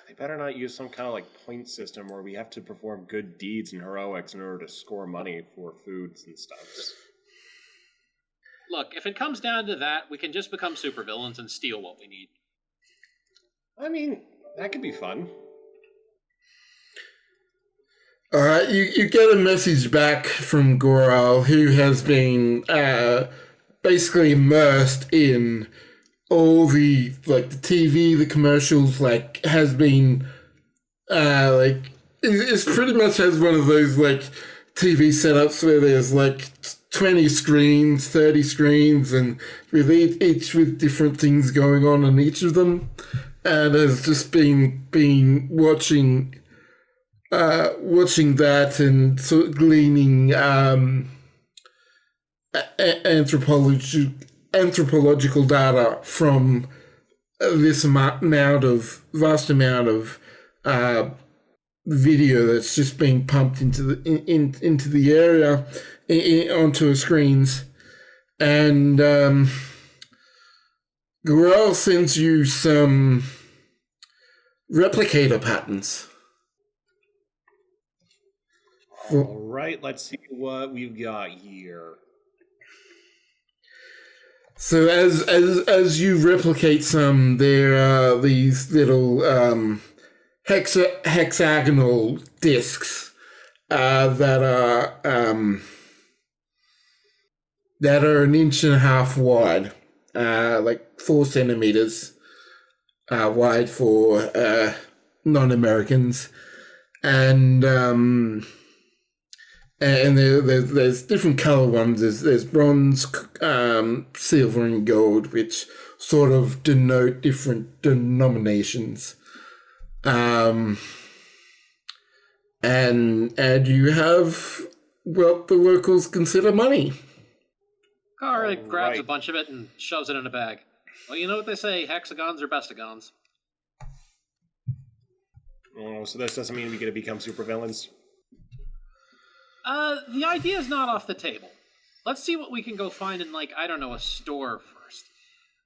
They better not use some kind of like point system where we have to perform good deeds and heroics in order to score money for foods and stuff. Look, if it comes down to that, we can just become supervillains and steal what we need. I mean, that could be fun. All right, you get a message back from Goral, who has been basically immersed in all the TV, the commercials, has been it's pretty much has one of those TV setups where there's 20 screens, 30 screens, and with each with different things going on in each of them, and has just been watching that and sort of gleaning anthropological data from this vast amount of video that's just being pumped into the area onto screens, and Gorel sends you some replicator patterns. All right, let's see what we've got here. So as you replicate some, there are these little hexagonal discs that are an inch and a half wide, 4 centimeters wide for non-Americans, and there's different color ones. There's bronze, silver, and gold, which sort of denote different denominations. And you have what the locals consider money. Kara grabs a bunch of it and shoves it in a bag. Well, you know what they say, hexagons are bestagons. Oh, so this doesn't mean we get to become supervillains? The idea is not off the table. Let's see what we can go find in, a store first.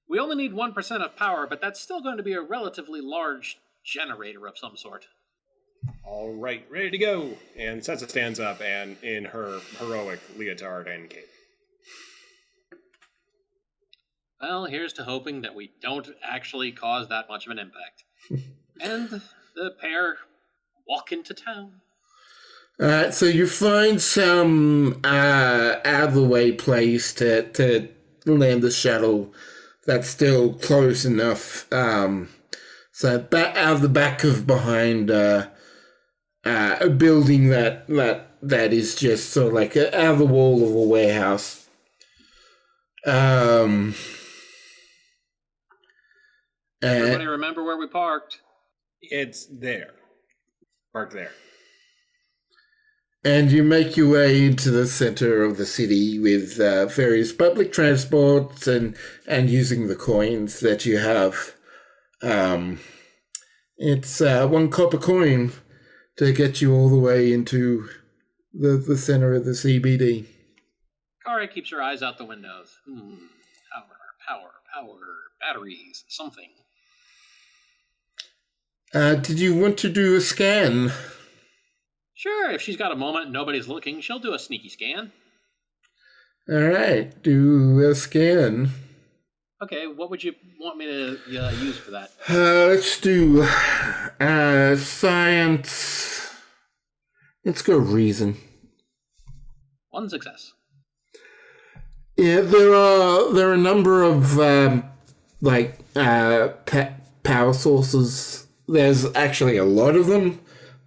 We only need 1% of power, but that's still going to be a relatively large generator of some sort. All right, ready to go. And Setsa stands up and in her heroic leotard and cape. Well, here's to hoping that we don't actually cause that much of an impact. And the pair walk into town. Alright, so you find some out-of-the-way place to land the shuttle that's still close enough. So out of the back of behind a building that is just sort of like out of the wall of a warehouse. Everybody remember where we parked? It's there. Park there. And you make your way into the center of the city with various public transports and using the coins that you have. It's 1 copper coin to get you all the way into the center of the CBD. Kara keeps her eyes out the windows. Power, batteries, something. Did you want to do a scan? Sure, if she's got a moment and nobody's looking, she'll do a sneaky scan. All right, do a scan. Okay, what would you want me to use for that? Let's do science. Let's go reason. 1 success. Yeah, there are a number of power sources. There's actually a lot of them,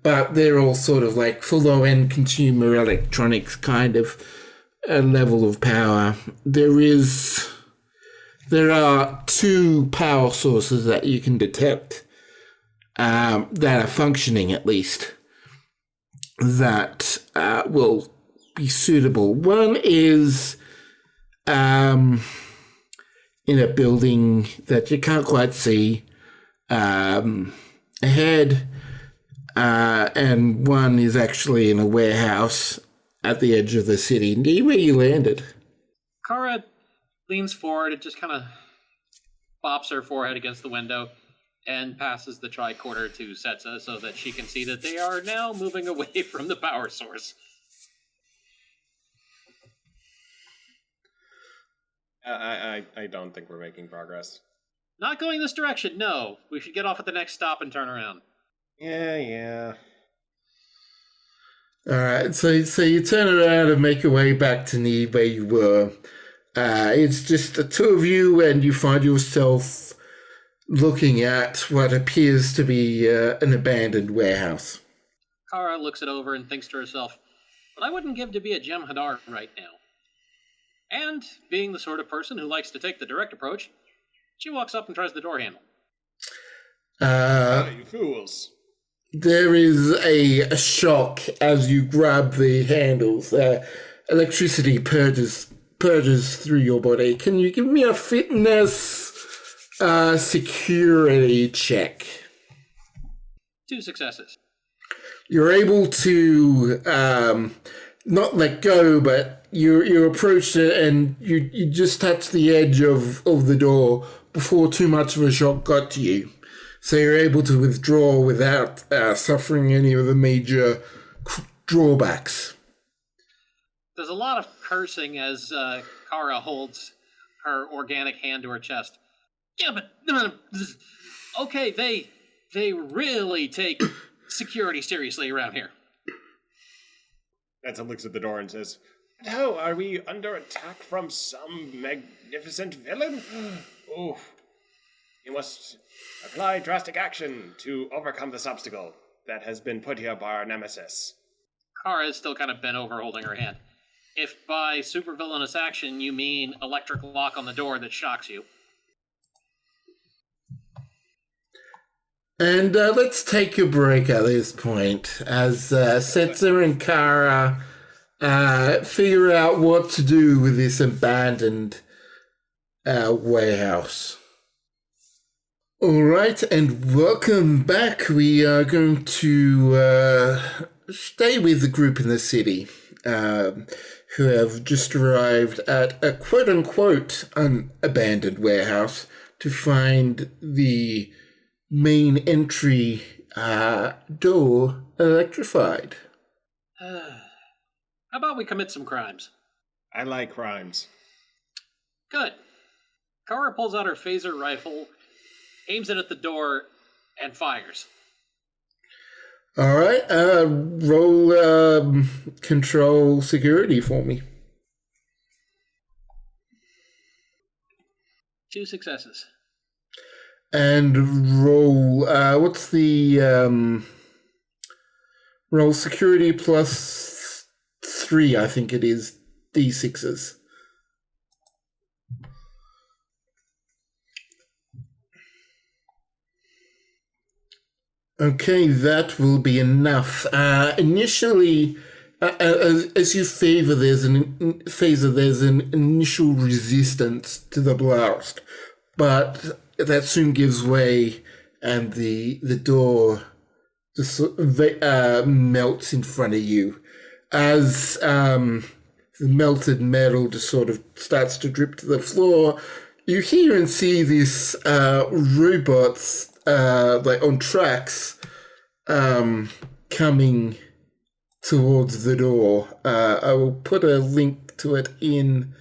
but they're all sort of like for low-end consumer electronics kind of a level of power. There are 2 power sources that you can detect that are functioning at least that will be suitable. One is in a building that you can't quite see ahead, and one is actually in a warehouse at the edge of the city near where you landed. Kara leans forward and just kind of bops her forehead against the window and passes the tricorder to Setsa so that she can see that they are now moving away from the power source. I don't think we're making progress. Not going this direction, no. We should get off at the next stop and turn around. Yeah. All right, so you turn around and make your way back to near where you were. It's just the 2 of you, and you find yourself looking at what appears to be an abandoned warehouse. Kara looks it over and thinks to herself, but I wouldn't give to be a Gem Hadar right now. And, being the sort of person who likes to take the direct approach, she walks up and tries the door handle. You fools. There is a shock as you grab the handles. Electricity purges through your body. Can you give me a fitness security check? 2 successes. You're able to not let go, but you approach it and you just touch the edge of the door before too much of a shock got to you. So you're able to withdraw without suffering any of the major drawbacks. There's a lot of cursing as Kara holds her organic hand to her chest. Yeah, but okay, they really take security seriously around here. Setsa looks at the door and says, "No, are we under attack from some magnificent villain? Oh, you must apply drastic action to overcome this obstacle that has been put here by our nemesis." Kara is still kind of bent over holding her hand. If by supervillainous action you mean electric lock on the door that shocks you. And let's take a break at this point as Setsa and Kara figure out what to do with this abandoned warehouse. All right, and welcome back. We are going to stay with the group in the city who have just arrived at a quote-unquote abandoned warehouse to find the main entry door electrified. How about we commit some crimes? I like crimes. Good. Kara pulls out her phaser rifle, aims it at the door, and fires. All right, roll control security for me. 2 successes. And roll, what's the, roll security plus 3, I think it is, D6s. Okay, that will be enough. Initially, as you there's an initial resistance to the blast, but that soon gives way, and the door just melts in front of you as the melted metal just sort of starts to drip to the floor. You hear and see this robots like on tracks coming towards the door. I will put a link to it in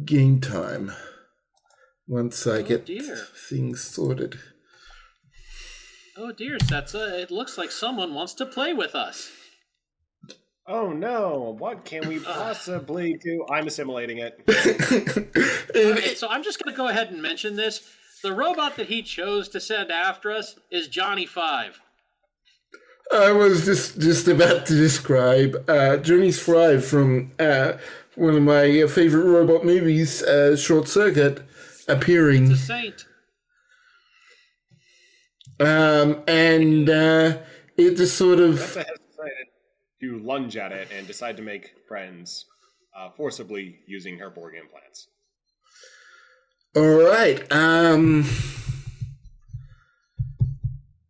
game time once I get things sorted. Oh dear, Setsa, it looks like someone wants to play with us. Oh no, what can we possibly do? I'm assimilating it. Okay, so I'm just going to go ahead and mention this. The robot that he chose to send after us is Johnny 5. I was just about to describe Johnny's Five from one of my favorite robot movies, Short Circuit, appearing. It's a saint. And it just sort of... Setsa has decided to lunge at it and decide to make friends, forcibly using her board game plans. All right.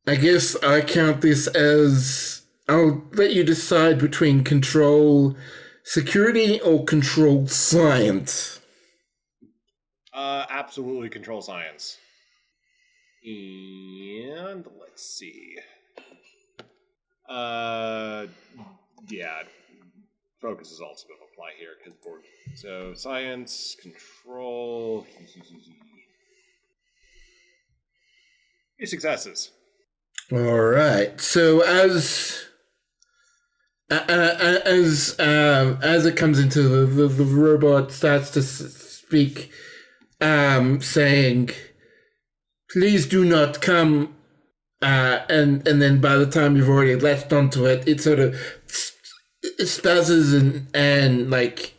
I guess I count this as... I'll let you decide between control security or control science. Absolutely control science. And let's see. Yeah, focus is also going to apply here because board. So science, control. 3 successes. All right. So as it comes into the robot starts to speak, saying, "Please do not come." And then by the time you've already latched onto it, it sort of spazzes and like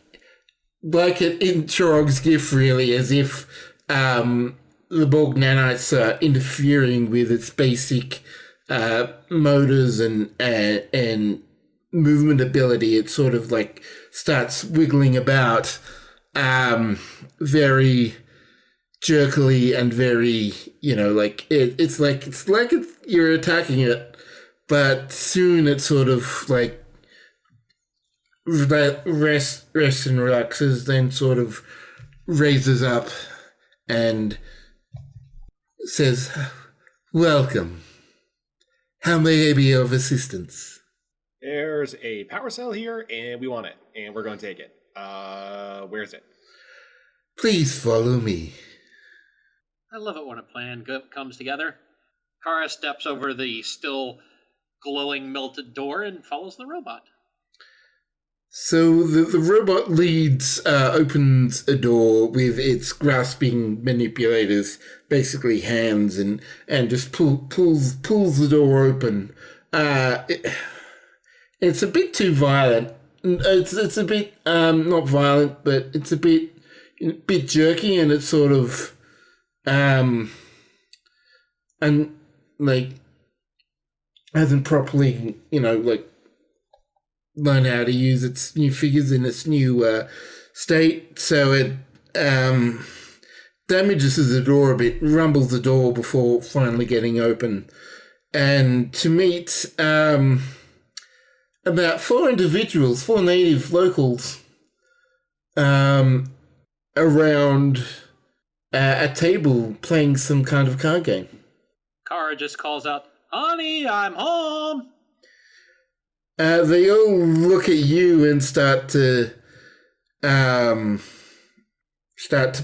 it in Chorog's gift, really, as if the Borg nanites are interfering with its basic motors and movement ability. It sort of like starts wiggling about very jerkily and very, like it's like you're attacking it, but soon it sort of like rests and relaxes, then sort of raises up and says, "Welcome. How may I be of assistance?" There's a power cell here, and we want it, and we're going to take it. Where's it? Please follow me. I love it when a plan comes together. Kara steps over the still glowing melted door and follows the robot. So the robot opens a door with its grasping manipulators, basically hands, and just pulls the door open. It's a bit too violent. It's a bit not violent, but it's a bit jerky, and it's sort of and like hasn't properly learn how to use its new figures in its new state, so it damages the door a bit, rumbles the door before finally getting open, and to meet about 4 individuals, 4 native locals, around a table playing some kind of card game. Kara just calls out, "Honey, I'm home!" They all look at you and start to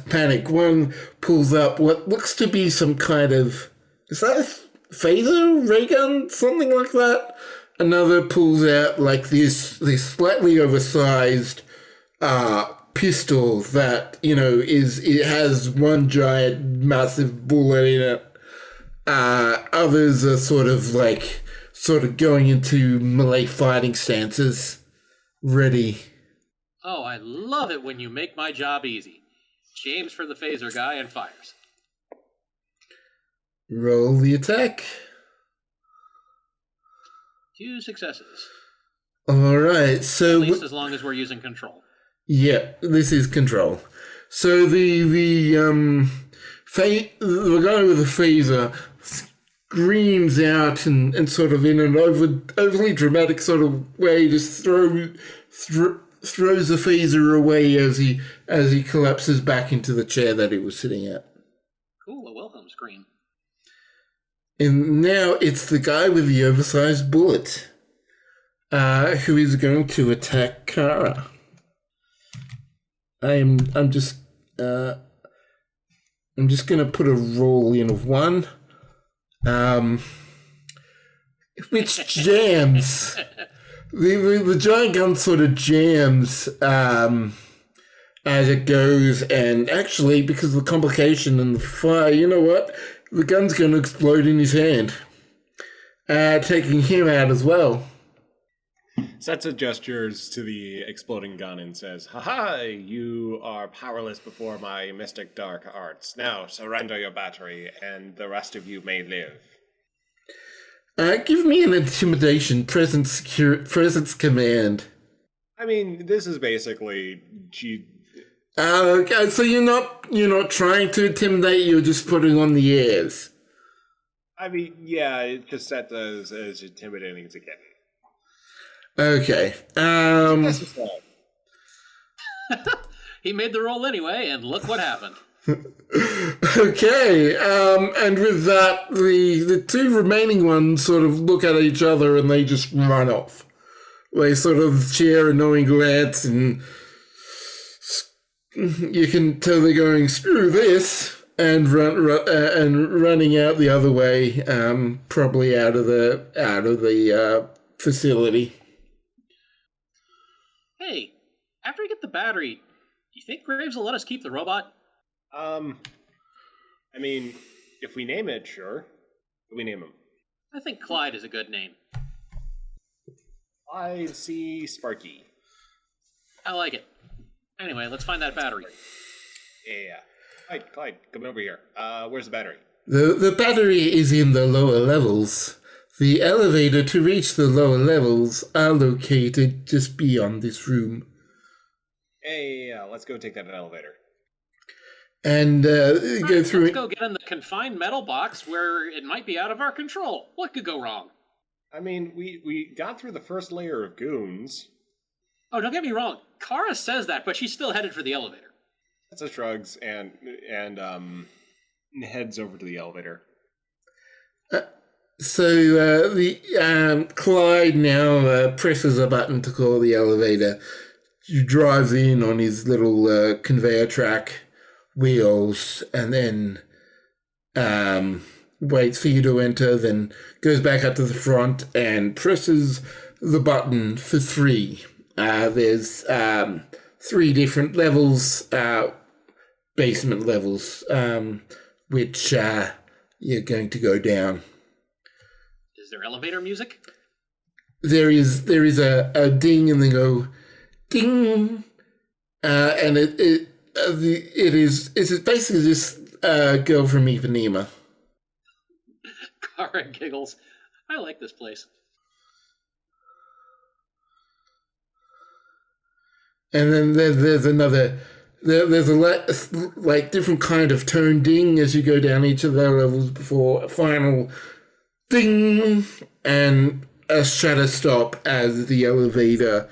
panic. One pulls up what looks to be some kind of, is that a phaser, ray gun, something like that? Another pulls out like this slightly oversized pistol that, it has one giant massive bullet in it. Others are sort of going into melee fighting stances, ready. Oh, I love it when you make my job easy. She aims for the phaser guy and fires. Roll the attack. 2 successes. All right, so At least as long as we're using control. yeah, this is control. So the guy with the phaser screams out and sort of in an overly dramatic sort of way, just throws the phaser away as he collapses back into the chair that he was sitting at. Cool, a welcome scream. And now it's the guy with the oversized bullet, who is going to attack Kara. I'm just gonna put a roll in of 1, which jams. The giant gun sort of jams as it goes, and actually, because of the complication and the fire, you know what? The gun's going to explode in his hand, taking him out as well. Setsa gestures to the exploding gun and says, "Ha-ha, you are powerless before my mystic dark arts. Now surrender your battery, and the rest of you may live." Give me an intimidation, presence command. I mean, this is basically... Okay, so you're not trying to intimidate, you're just putting on the airs. I mean, yeah, it just set as intimidating as it can. Okay. He made the roll anyway, and look what happened. Okay, and with that, the 2 remaining ones sort of look at each other and they just run off. They sort of share a knowing glance, and you can tell they're going, "Screw this," and running out the other way, probably out of the facility. Hey, after we get the battery, do you think Graves will let us keep the robot? I mean, if we name it, sure. We name him. I think Clyde is a good name. I see Sparky. I like it. Anyway, let's find that battery. Yeah. Clyde, come over here. Where's the battery? The battery is in the lower levels. The elevator to reach the lower levels are located just beyond this room. Hey, let's go take that elevator. And go through let's it. go get in the confined metal box where it might be out of our control. What could go wrong? I mean, we got through the first layer of goons. Oh, don't get me wrong. Kara says that, but she's still headed for the elevator. Setsa shrugs and heads over to the elevator. So the Clyde now presses a button to call the elevator. He drives in on his little conveyor track wheels, and then waits for you to enter, then goes back up to the front and presses the button for 3. There's 3 different levels, basement levels, which you're going to go down. Is there elevator music? There is a ding, and they go ding, and it is basically this girl from Ipanema. Kara giggles. I like this place. And then there's another. There's a different kind of tone ding as you go down each of the levels before a final ding and a shutter stop as the elevator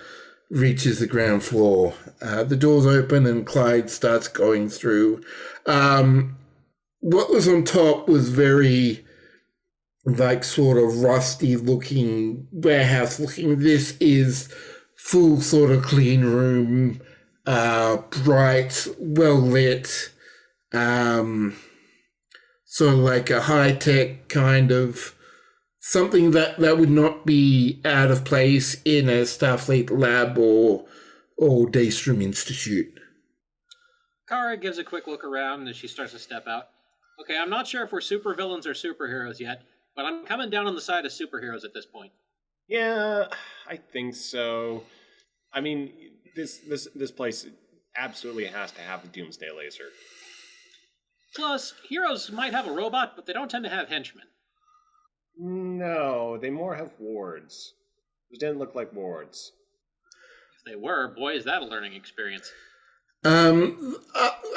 reaches the ground floor. The doors open and Clyde starts going through. What was on top was very like sort of rusty looking warehouse looking. This is full sort of clean room, bright, well lit, sort of like a high tech kind of something that would not be out of place in a Starfleet lab or Daystrom Institute. Kara gives a quick look around as she starts to step out. Okay, I'm not sure if we're supervillains or superheroes yet, but I'm coming down on the side of superheroes at this point. Yeah, I think so. I mean, this place absolutely has to have a Doomsday laser. Plus, heroes might have a robot, but they don't tend to have henchmen. No, they more have wards. Those didn't look like wards. If they were, boy, is that a learning experience. I'm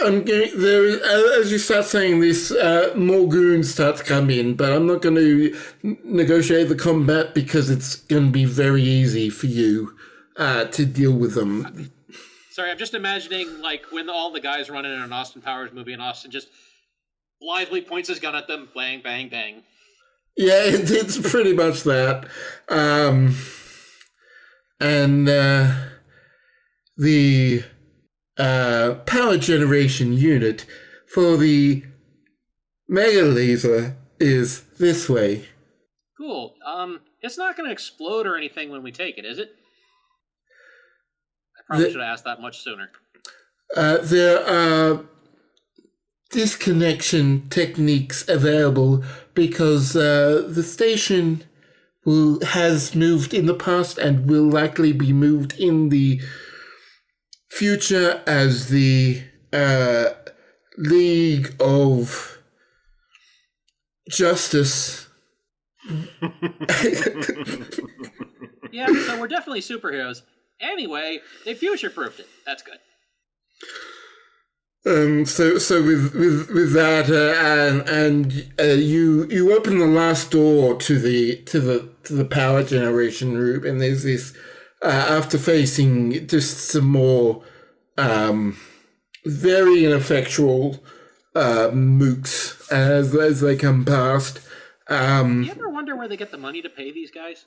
going there. As you start saying this, more goons start to come in, but I'm not going to negotiate the combat because it's going to be very easy for you to deal with them. Sorry, I'm just imagining like when all the guys run in an Austin Powers movie, and Austin just blithely points his gun at them, bang, bang, bang. Yeah, it's pretty much that. And the power generation unit for the mega laser is this way. Cool. It's not going to explode or anything when we take it, is it? I probably should have asked that much sooner. There are disconnection techniques available because the station has moved in the past and will likely be moved in the future as the League of Justice. Yeah, so we're definitely superheroes. Anyway, they future-proofed it. That's good. So with that, and you open the last door to the power generation room, and there's this after facing just some more very ineffectual mooks as they come past. Do you ever wonder where they get the money to pay these guys?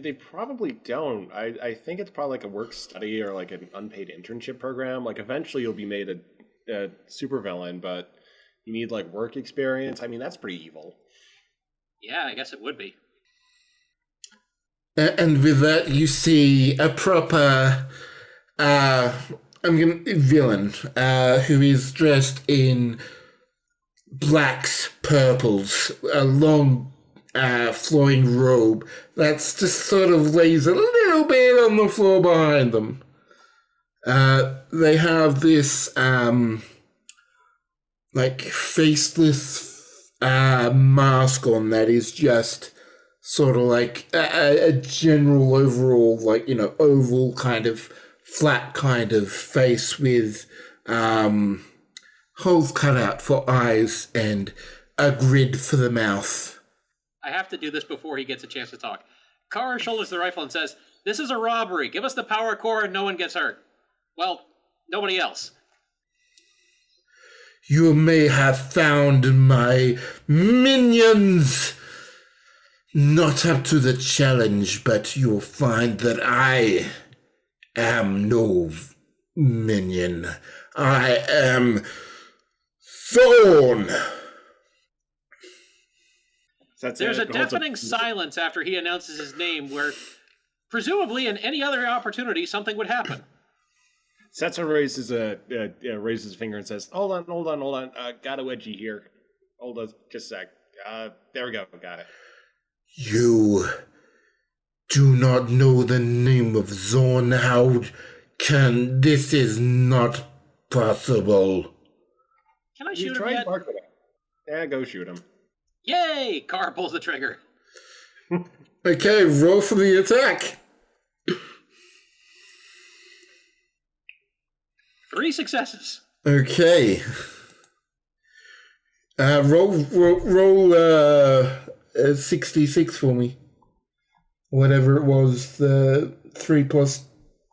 They probably don't. I think it's probably like a work study or like an unpaid internship program. Like eventually you'll be made a supervillain, but you need like work experience. I mean, that's pretty evil. Yeah, I guess it would be. And with that, you see a proper villain who is dressed in blacks, purples, a long flowing robe that's just sort of lays a little bit on the floor behind them. They have this like faceless mask on that is just sort of like a general overall, like, you know, oval kind of flat kind of face with holes cut out for eyes and a grid for the mouth. I have to do this before he gets a chance to talk. Kara shoulders the rifle and says, "This is a robbery. Give us the power core and no one gets hurt." Well, nobody else. You may have found my minions not up to the challenge, but you'll find that I am no minion. I am Thorn. There's a deafening silence after he announces his name where, presumably in any other opportunity, something would happen. Setzer raises his finger and says, Hold on. Got a wedgie here. Hold on, just a sec. There we go, got it. You do not know the name of Zorn. How can... This is not possible. Can I shoot him yet? Yeah, go shoot him. Yay! Kara pulls the trigger. Okay, roll for the attack. 3 successes. Okay. Roll 66 for me. Whatever it was, the 3 plus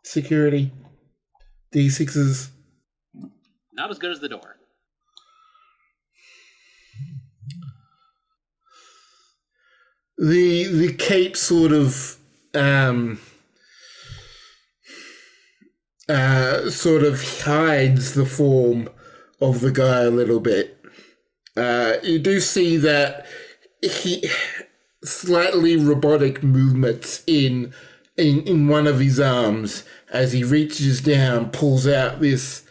security. D6s. Not as good as the door. the cape sort of hides the form of the guy a little bit. You do see that he slightly robotic movements in one of his arms as he reaches down, pulls out this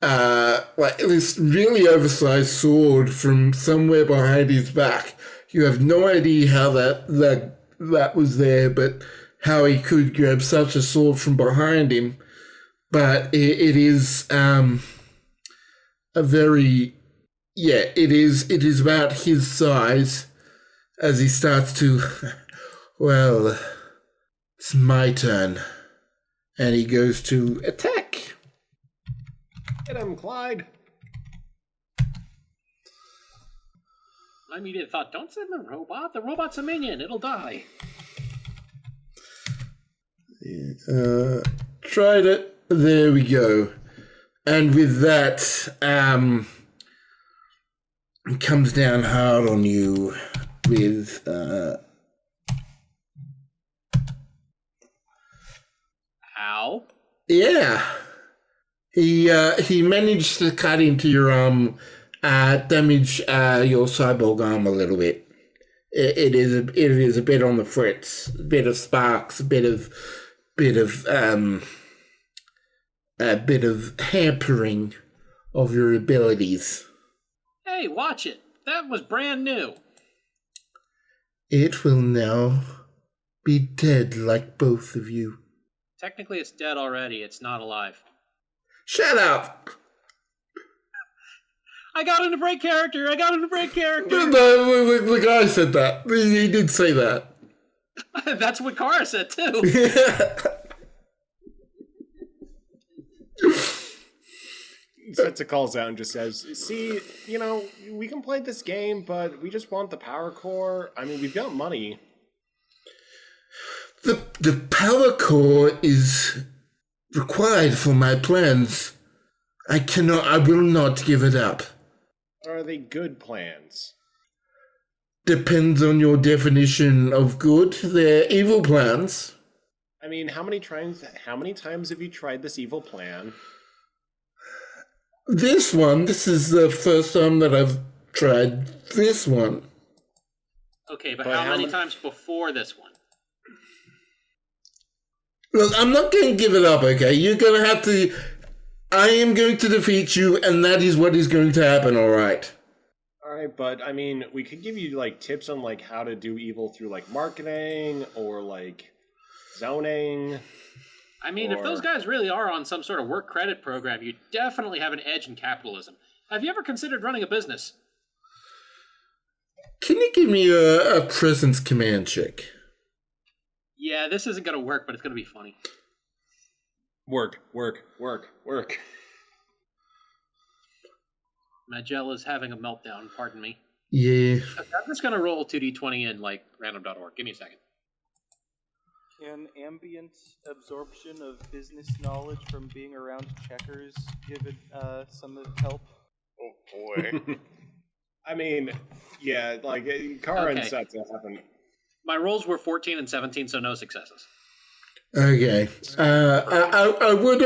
this really oversized sword from somewhere behind his back. You have no idea how that was there, but how he could grab such a sword from behind him. But it is a very it is about his size as he starts to well, it's my turn, and he goes to attack. Get him, Clyde. My immediate thought, don't send the robot. The robot's a minion. It'll die. Tried it. There we go. And with that, it comes down hard on you with Ow. yeah. He managed to cut into your arm, damage your cyborg arm a little bit. It is a bit on the fritz, a bit of sparks, a bit of hampering of your abilities. Hey, watch it. That was brand new. It will now be dead like both of you. Technically, it's dead already. It's not alive. Shut up! I got him to break character. The guy said that. He did say that. That's what Kara said, too. Setsa calls out and just says, see, we can play this game, but we just want the power core. I mean, we've got money. The power core is required for my plans. I will not give it up. Are they good plans? Depends on your definition of good. They're evil plans. I mean, how many times have you tried this evil plan? This is the first time that I've tried this one. Okay, but how many times before this one? Look, I'm not going to give it up, okay? You're going to have to... I am going to defeat you, and that is what is going to happen, alright? Alright, but, I mean, we could give you, tips on, how to do evil through, marketing, or, zoning. I mean, if those guys really are on some sort of work credit program, you definitely have an edge in capitalism. Have you ever considered running a business? Can you give me a presence command check? Yeah, this isn't going to work, but it's going to be funny. Work. Magella's having a meltdown, pardon me. Yeah. I'm just going to roll 2d20 in, random.org. Give me a second. Can ambient absorption of business knowledge from being around checkers give it some help? Oh boy. I mean, yeah, Kara and Okay. Setsa haven't. My rolls were 14 and 17, so no successes. Okay. I would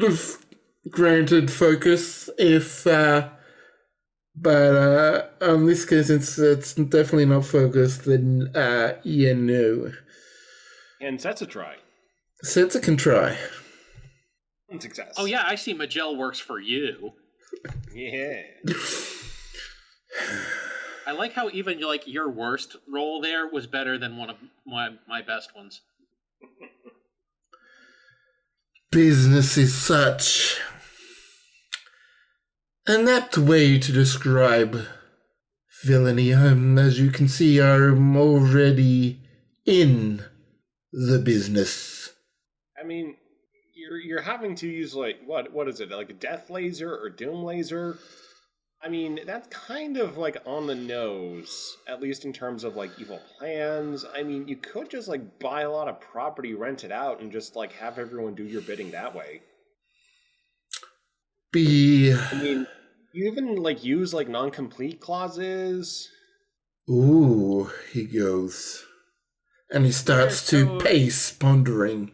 have granted focus if but on this case since it's definitely not focused, then no. And Setsa try. Setsa can try. Success. Oh yeah, I see Magell works for you. Yeah. I like how even your worst roll there was better than one of my best ones. Business is such an apt way to describe villainy. As you can see, I'm already in the business. I mean, you're having to use what is it, a death laser or doom laser? I mean, that's kind of on the nose, at least in terms of evil plans. I mean, you could just buy a lot of property, rent it out, and just have everyone do your bidding that way. I mean, you even use non-complete clauses. Ooh, he goes. And he starts to pace, pondering.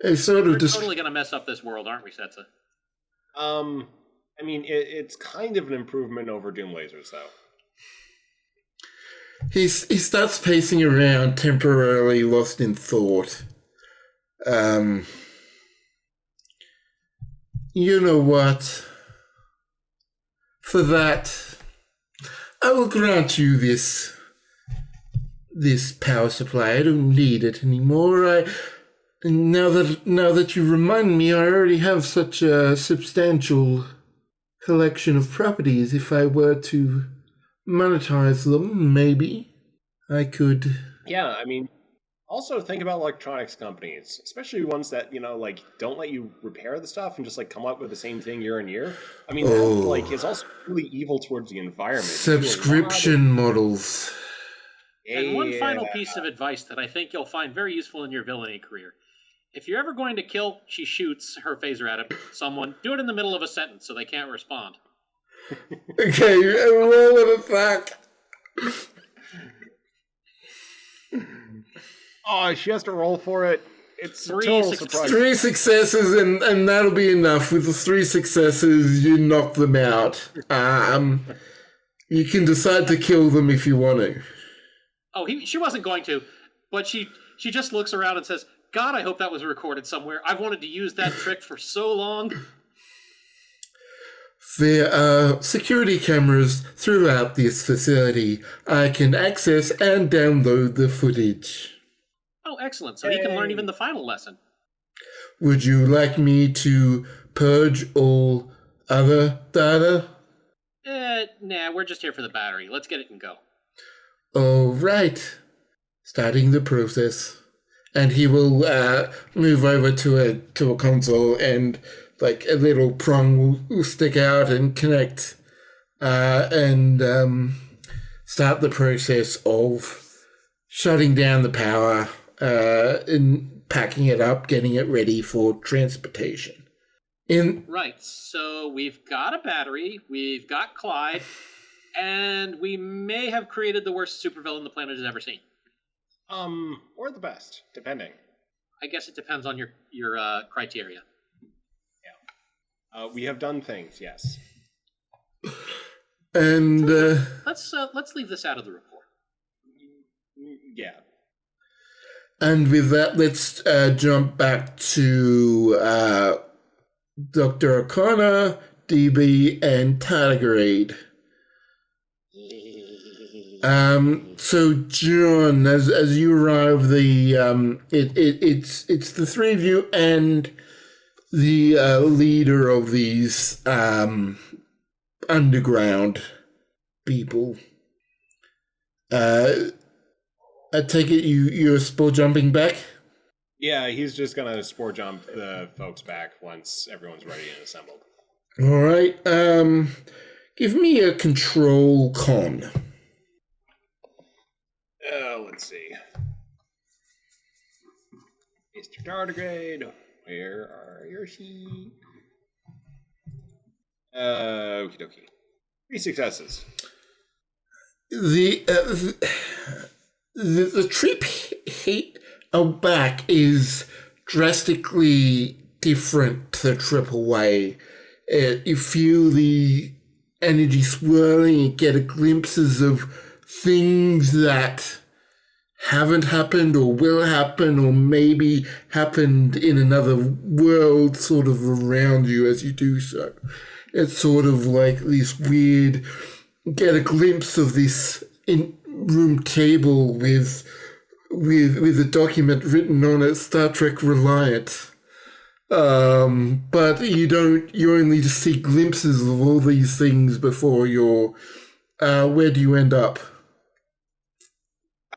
A sort of We're totally going to mess up this world, aren't we, Setsa? I mean, it's kind of an improvement over Doom Lasers, though. He starts pacing around, temporarily lost in thought. You know what? For that, I will grant you this power supply. I don't need it anymore. Now that you remind me, I already have such a substantial collection of properties. If I were to monetize them, maybe I could. Yeah, I mean, also think about electronics companies, especially ones that, like, don't let you repair the stuff and just, like, come up with the same thing year on year. I mean, that, like, is also really evil towards the environment. Subscription models. And one final piece of advice that I think you'll find very useful in your villainy career. If you're ever going to kill, she shoots her phaser at someone, do it in the middle of a sentence so they can't respond. Okay, roll an attack. Oh, she has to roll for it. It's Three surprise. 3 successes, and that'll be enough. With the 3 successes, you knock them out. You can decide to kill them if you want to. Oh, she wasn't going to, but she just looks around and says, God, I hope that was recorded somewhere. I've wanted to use that trick for so long. There are security cameras throughout this facility. I can access and download the footage. Oh, excellent. So he can learn even the final lesson. Would you like me to purge all other data? Nah, we're just here for the battery. Let's get it and go. All right. Starting the process. And he will move over to a console, and like a little prong will stick out and connect, and start the process of shutting down the power, and packing it up, getting it ready for transportation. Right, so we've got a battery, we've got Clyde, and we may have created the worst supervillain the planet has ever seen. Or the best, depending. I guess it depends on your criteria. Yeah. We have done things, yes. And let's leave this out of the report. Yeah. And with that, let's jump back to Dr. O'Connor, DB, and Tardigrade. So John, as you arrive, it's the 3 of you and the leader of these underground people. I take it you're spore jumping back? Yeah, he's just gonna spore jump the folks back once everyone's ready and assembled. All right. Give me a control con. Let's see. Mr. Tardigrade, where are your sheep? Okie dokie. 3 successes. The trip back is drastically different to the trip away. You feel the energy swirling, you get glimpses of things that haven't happened or will happen or maybe happened in another world sort of around you as you do so. It's sort of like this weird, get a glimpse of this in-room table with a document written on it, Star Trek Reliant. But you only just see glimpses of all these things before where do you end up?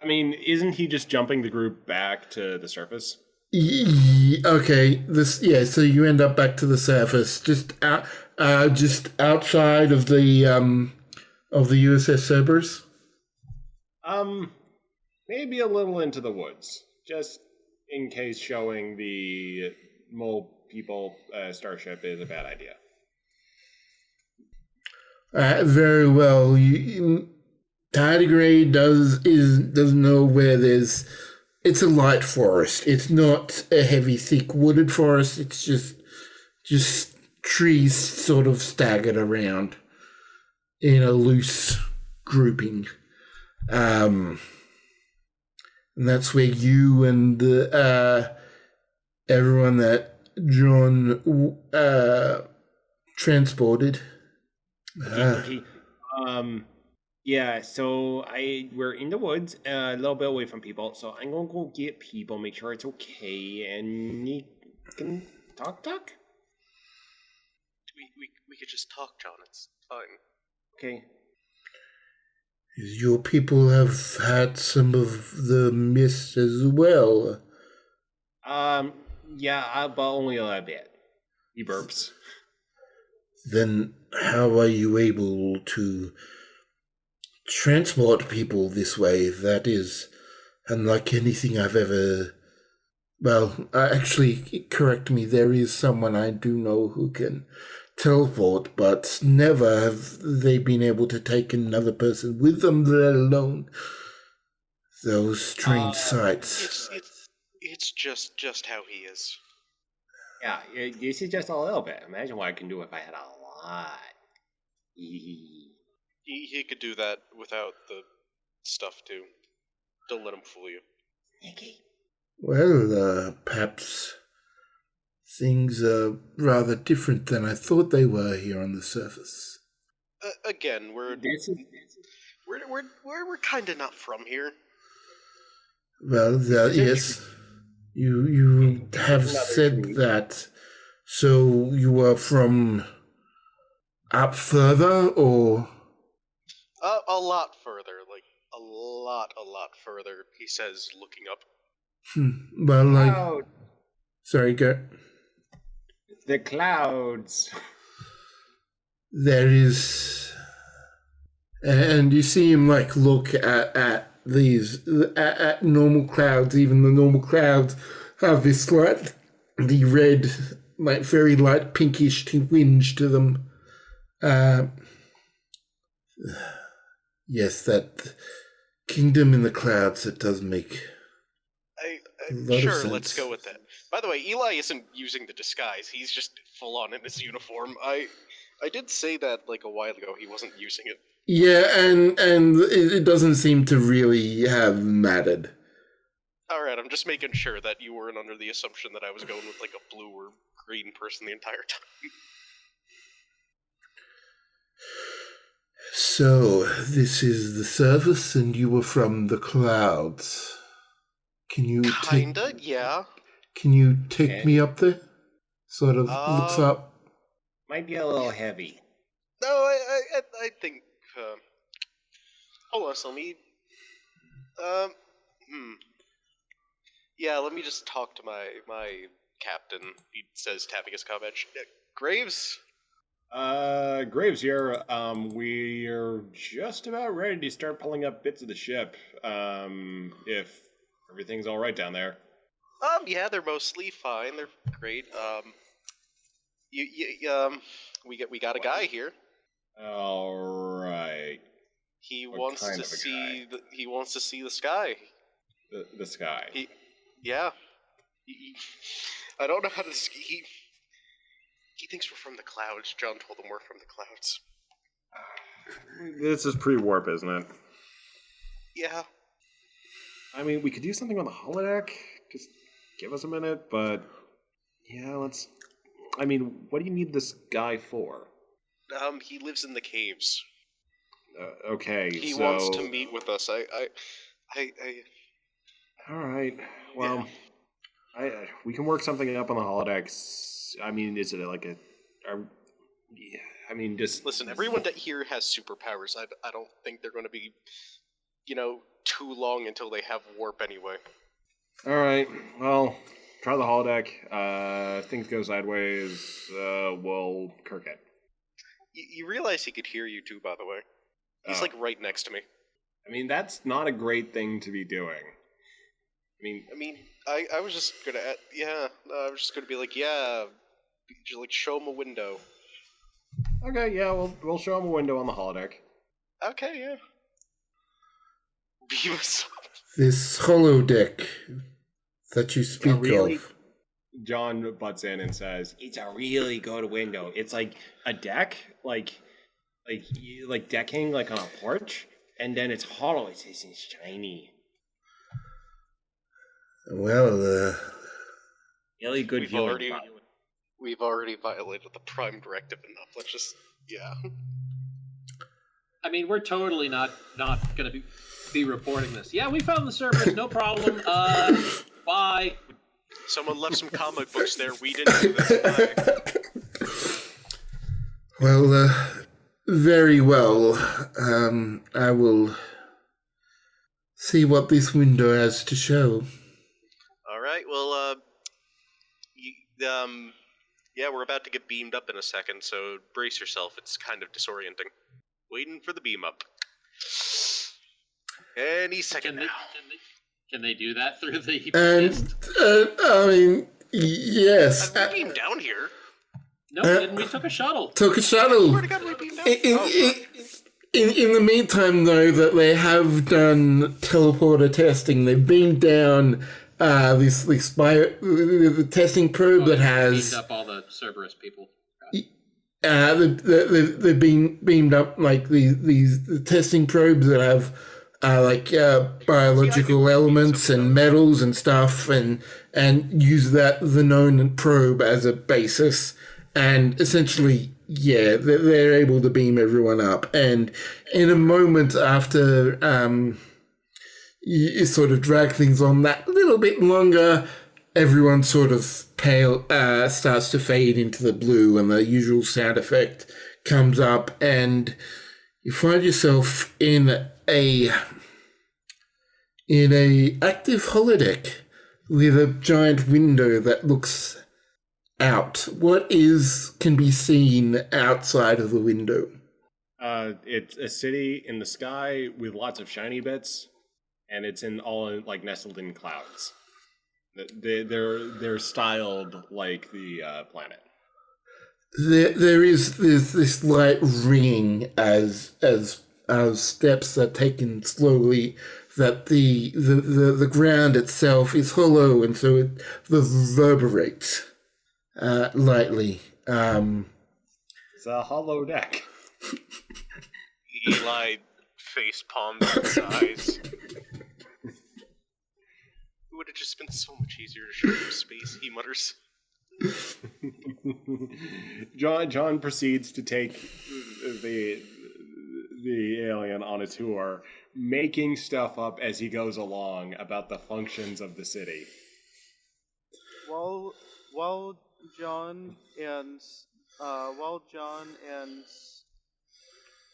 I mean, isn't he just jumping the group back to the surface? Okay, so you end up back to the surface, just outside of the USS Cerberus. Maybe a little into the woods, just in case showing the mole people starship is a bad idea. Very well. Tardigrade does know where there's. It's a light forest. It's not a heavy, thick wooded forest. It's just trees sort of staggered around in a loose grouping. And that's where you and everyone that John transported. Okay. Yeah, so we're in the woods, a little bit away from people, so I'm gonna go get people, make sure it's okay, and you can talk? We could just talk, John. It's fine. Okay. Your people have had some of the mist as well. Yeah, but only a little bit. He burps. Then how are you able to transport people this way? That is unlike anything I've ever... Well, actually, correct me, there is someone I do know who can teleport, but never have they been able to take another person with them, let alone those strange sights. It's just how he is. Yeah, this is just a little bit. Imagine what I can do if I had a lot. He could do that without the stuff too. Don't let him fool you. Okay. Well, perhaps things are rather different than I thought they were here on the surface. Again, we're kind of not from here. Well, yes, you have said that. So you are from up further, or? A lot further, like a lot further. He says, looking up. Well, like, Cloud. sorry, go. The clouds. There is, and you see him like look at these at normal clouds. Even the normal clouds have this the red, like very light pinkish tinge to them. Yes, that kingdom in the clouds. It does make. Sure, let's go with that. By the way, Eli isn't using the disguise. He's just full on in his uniform. I did say that like a while ago. He wasn't using it. Yeah, and it doesn't seem to really have mattered. All right, I'm just making sure that you weren't under the assumption that I was going with like a blue or green person the entire time. So, this is the service, and you were from the clouds. Can you Kinda, yeah. Can you take me up there? Sort of looks up. Might be a little heavy. No, I think. Hold on, let me. Yeah, let me just talk to my captain. He says, tapping his comm edge. Graves. Graves here. We're just about ready to start pulling up bits of the ship. If everything's all right down there. Yeah, they're mostly fine. They're great. We got a guy here. All right. He What wants kind to of a see. guy? He wants to see the sky. The sky. Yeah. I don't know how to. He thinks we're from the clouds. John told him we're from the clouds. This is pre-warp, isn't it? Yeah. I mean, we could do something on the holodeck. Just give us a minute, but yeah, let's. I mean, what do you need this guy for? He lives in the caves. Okay, He so wants to meet with us. All right. Well, we can work something up on the holodecks. I mean, is it like a? Yeah, I mean, just listen. Everyone that here has superpowers. I don't think they're going to be, too long until they have warp anyway. All right. Well, try the holodeck. If things go sideways, we'll kirk it. You realize he could hear you too, by the way. He's like right next to me. I mean, that's not a great thing to be doing. I was just gonna, I was just gonna be like, yeah, just like show him a window. Okay, yeah, we'll show him a window on the holodeck. Okay, yeah. Beam us up. This holodeck that you speak really? of. John butts in and says, "It's a really good window. It's like a deck, like decking, like on a porch, and then it's hollow. It's shiny. Well, Really good viewing. We've already violated the Prime Directive enough. Let's just, yeah. I mean, we're totally not going to be reporting this. Yeah, we found the Cerberus, no problem. Bye. Someone left some comic books there. We didn't do this. Bye. well, very well. I will see what this window has to show. All right. Well, yeah, we're about to get beamed up in a second, so brace yourself. It's kind of disorienting. Waiting for the beam up. Any second now. Can they do that through the And, mist? I mean, yes. We beamed down here. No, didn't we? Took a shuttle. Took a shuttle. Where to God we beamed down? In the meantime, though, that they have done teleporter testing, they've beamed down this the testing probe that has Beamed up all the Cerberus people. they've been beamed up like these testing probes that have biological elements and metals and stuff, and use the known probe as a basis, and essentially, yeah, they're able to beam everyone up, and in a moment after you sort of drag things on that little bit longer, everyone sort of starts to fade into the blue, and the usual sound effect comes up, and you find yourself in a active holodeck with a giant window that looks out. What can be seen outside of the window? It's a city in the sky with lots of shiny bits, and it's like nestled in clouds. They're styled like the planet. There's this light ringing as steps are taken slowly. That the ground itself is hollow, and so it reverberates lightly. It's a hollow deck. Eli face palms his eyes. It would have just been so much easier to show him space, he mutters. John proceeds to take the alien on a tour, making stuff up as he goes along about the functions of the city. While John and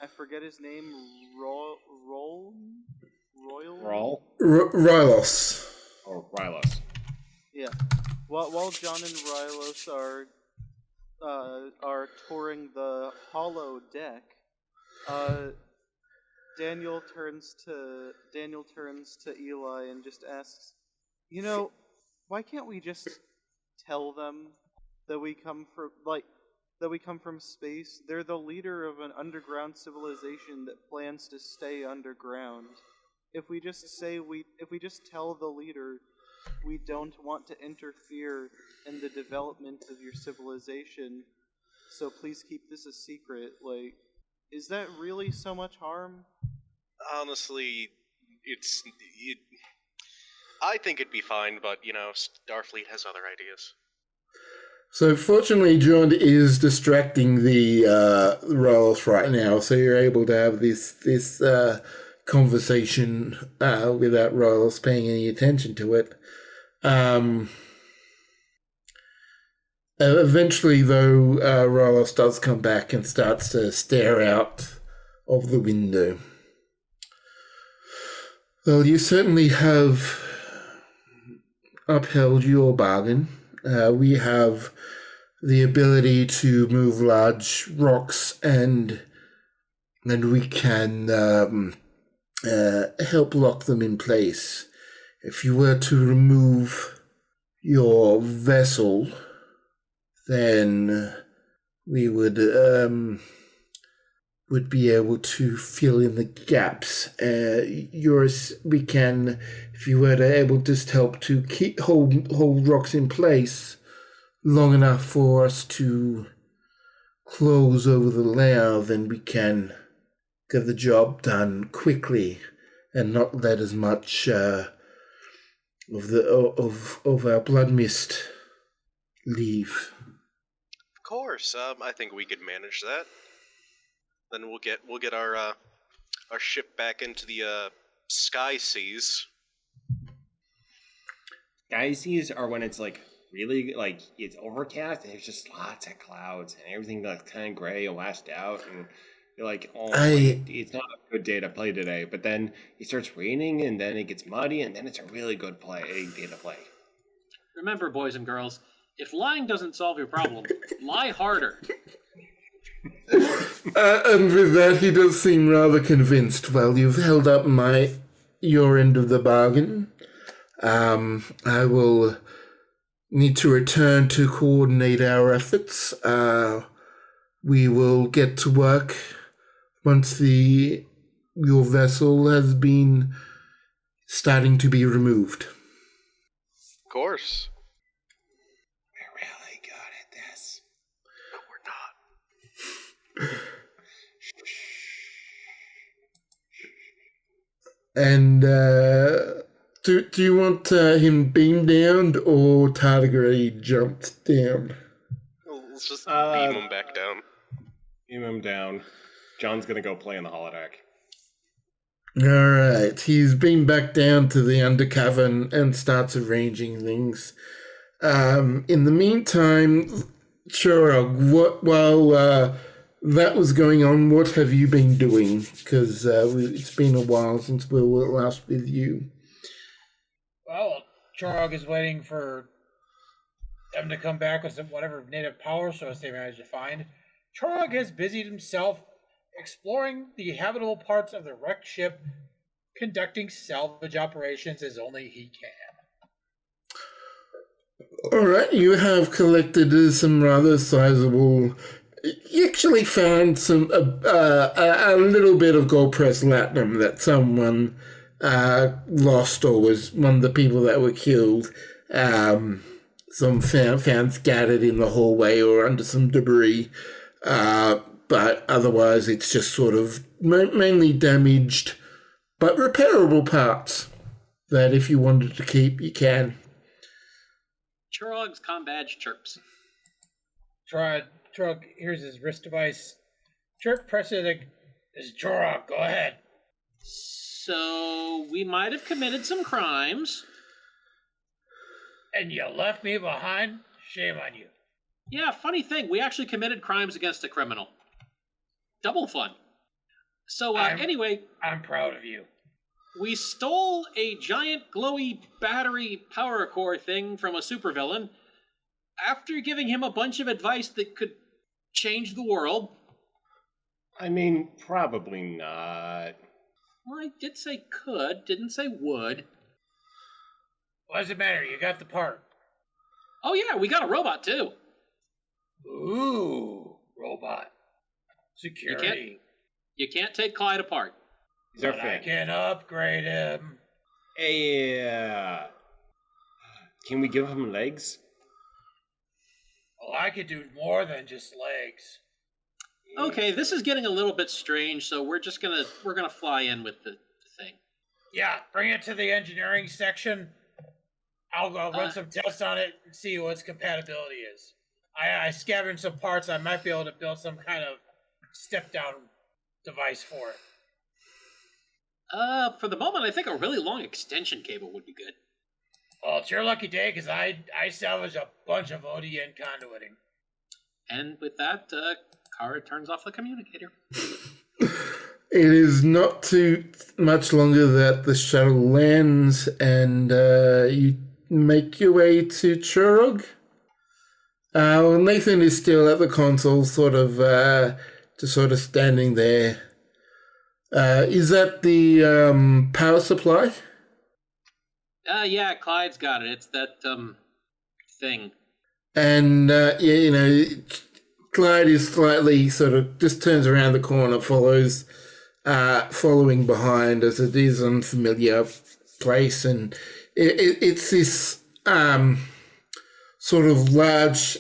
I forget his name, Rylos. Or Rylos. Yeah. While John and Rylos are touring the hollow deck, Daniel turns to Eli and just asks, why can't we just tell them that we come from space? They're the leader of an underground civilization that plans to stay underground. If we just tell the leader we don't want to interfere in the development of your civilization, so please keep this a secret, is that really so much harm? Honestly, I think it'd be fine, but, Starfleet has other ideas. So fortunately, John is distracting the Rylos right now, so you're able to have this conversation without Rylos paying any attention to it. Eventually, though, Rylos does come back and starts to stare out of the window. Well, you certainly have upheld your bargain. We have the ability to move large rocks, and we can help lock them in place. If you were to remove your vessel, then we would would be able to fill in the gaps. We can, if you were to able just help to hold rocks in place long enough for us to close over the layer, then we can get the job done quickly and not let as much of our blood mist leave. Of course, I think we could manage that. Then we'll get our ship back into the sky seas. Sky seas are when it's like really like it's overcast and there's just lots of clouds and everything looks kind of gray and washed out, and you're like, oh, it's not a good day to play today. But then it starts raining and then it gets muddy and then it's a really good day to play. Remember, boys and girls, if lying doesn't solve your problem, lie harder. And with that, he does seem rather convinced. Well, you've held up your end of the bargain. I will need to return to coordinate our efforts. We will get to work once your vessel has been starting to be removed. Of course. We're really good at this. No, we're not. And do you want him beamed down or tardigrade jumped down? Let's just beam him back down. Beam him down. John's gonna go play in the holodeck. All right, he's beamed back down to the undercover and starts arranging things. In the meantime, Churog, while that was going on, what have you been doing? Because it's been a while since we were last with you. Well, Chorog is waiting for them to come back with whatever native power source they managed to find. Chorog has busied himself exploring the habitable parts of the wrecked ship, conducting salvage operations as only he can. All right, you have collected some rather sizable. You actually found a little bit of gold press latinum that someone lost, or was one of the people that were killed. Some found scattered in the hallway or under some debris. But otherwise, it's just sort of mainly damaged, but repairable parts that if you wanted to keep, you can. Churog's comm badge chirps. Chorog, here's his wrist device. Chirp, press it. This is Chorog, go ahead. So, we might have committed some crimes. And you left me behind? Shame on you. Yeah, funny thing, we actually committed crimes against a criminal. Double fun. So, anyway... I'm proud of you. We stole a giant glowy battery power core thing from a supervillain after giving him a bunch of advice that could change the world. I mean, probably not. Well, I did say could, didn't say would. What does it matter? You got the part. Oh yeah, we got a robot too. Ooh, robot. Security. You can't take Clyde apart. He's our But I fan. can upgrade him. Yeah. Can we give him legs? Well, I could do more than just legs. Okay, this is getting a little bit strange, so we're gonna fly in with the thing. Yeah, bring it to the engineering section. I'll go run some tests on it and see what its compatibility is. I scavenged some parts. I might be able to build some kind of step-down device for it. For the moment, I think a really long extension cable would be good. Well, it's your lucky day, because I salvaged a bunch of ODN conduiting. And with that, Kara turns off the communicator. It is not too much longer that the shuttle lands, and you make your way to Churog. Nathan is still at the console, sort of standing there. Is that the power supply? Yeah, Clyde's got it. It's that, thing. And Clyde is slightly sort of just turns around the corner, following behind as it is unfamiliar place, and it's this sort of large.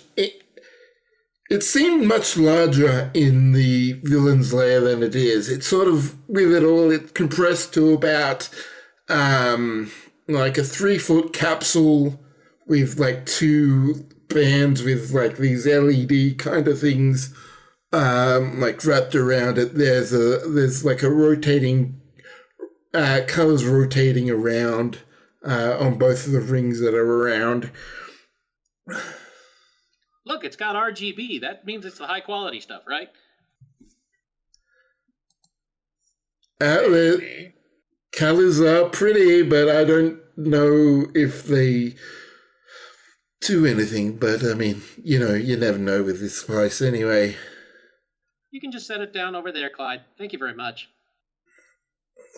It seemed much larger in the villain's lair than it is. It's sort of, with it all, it compressed to about like a 3-foot capsule with like 2 bands with like these LED kind of things like wrapped around it. There's like a rotating, colors rotating around on both of the rings that are around. Look, it's got RGB. That means it's the high quality stuff, right? The colors are pretty, but I don't know if they do anything. But I mean, you never know with this place anyway. You can just set it down over there, Clyde. Thank you very much.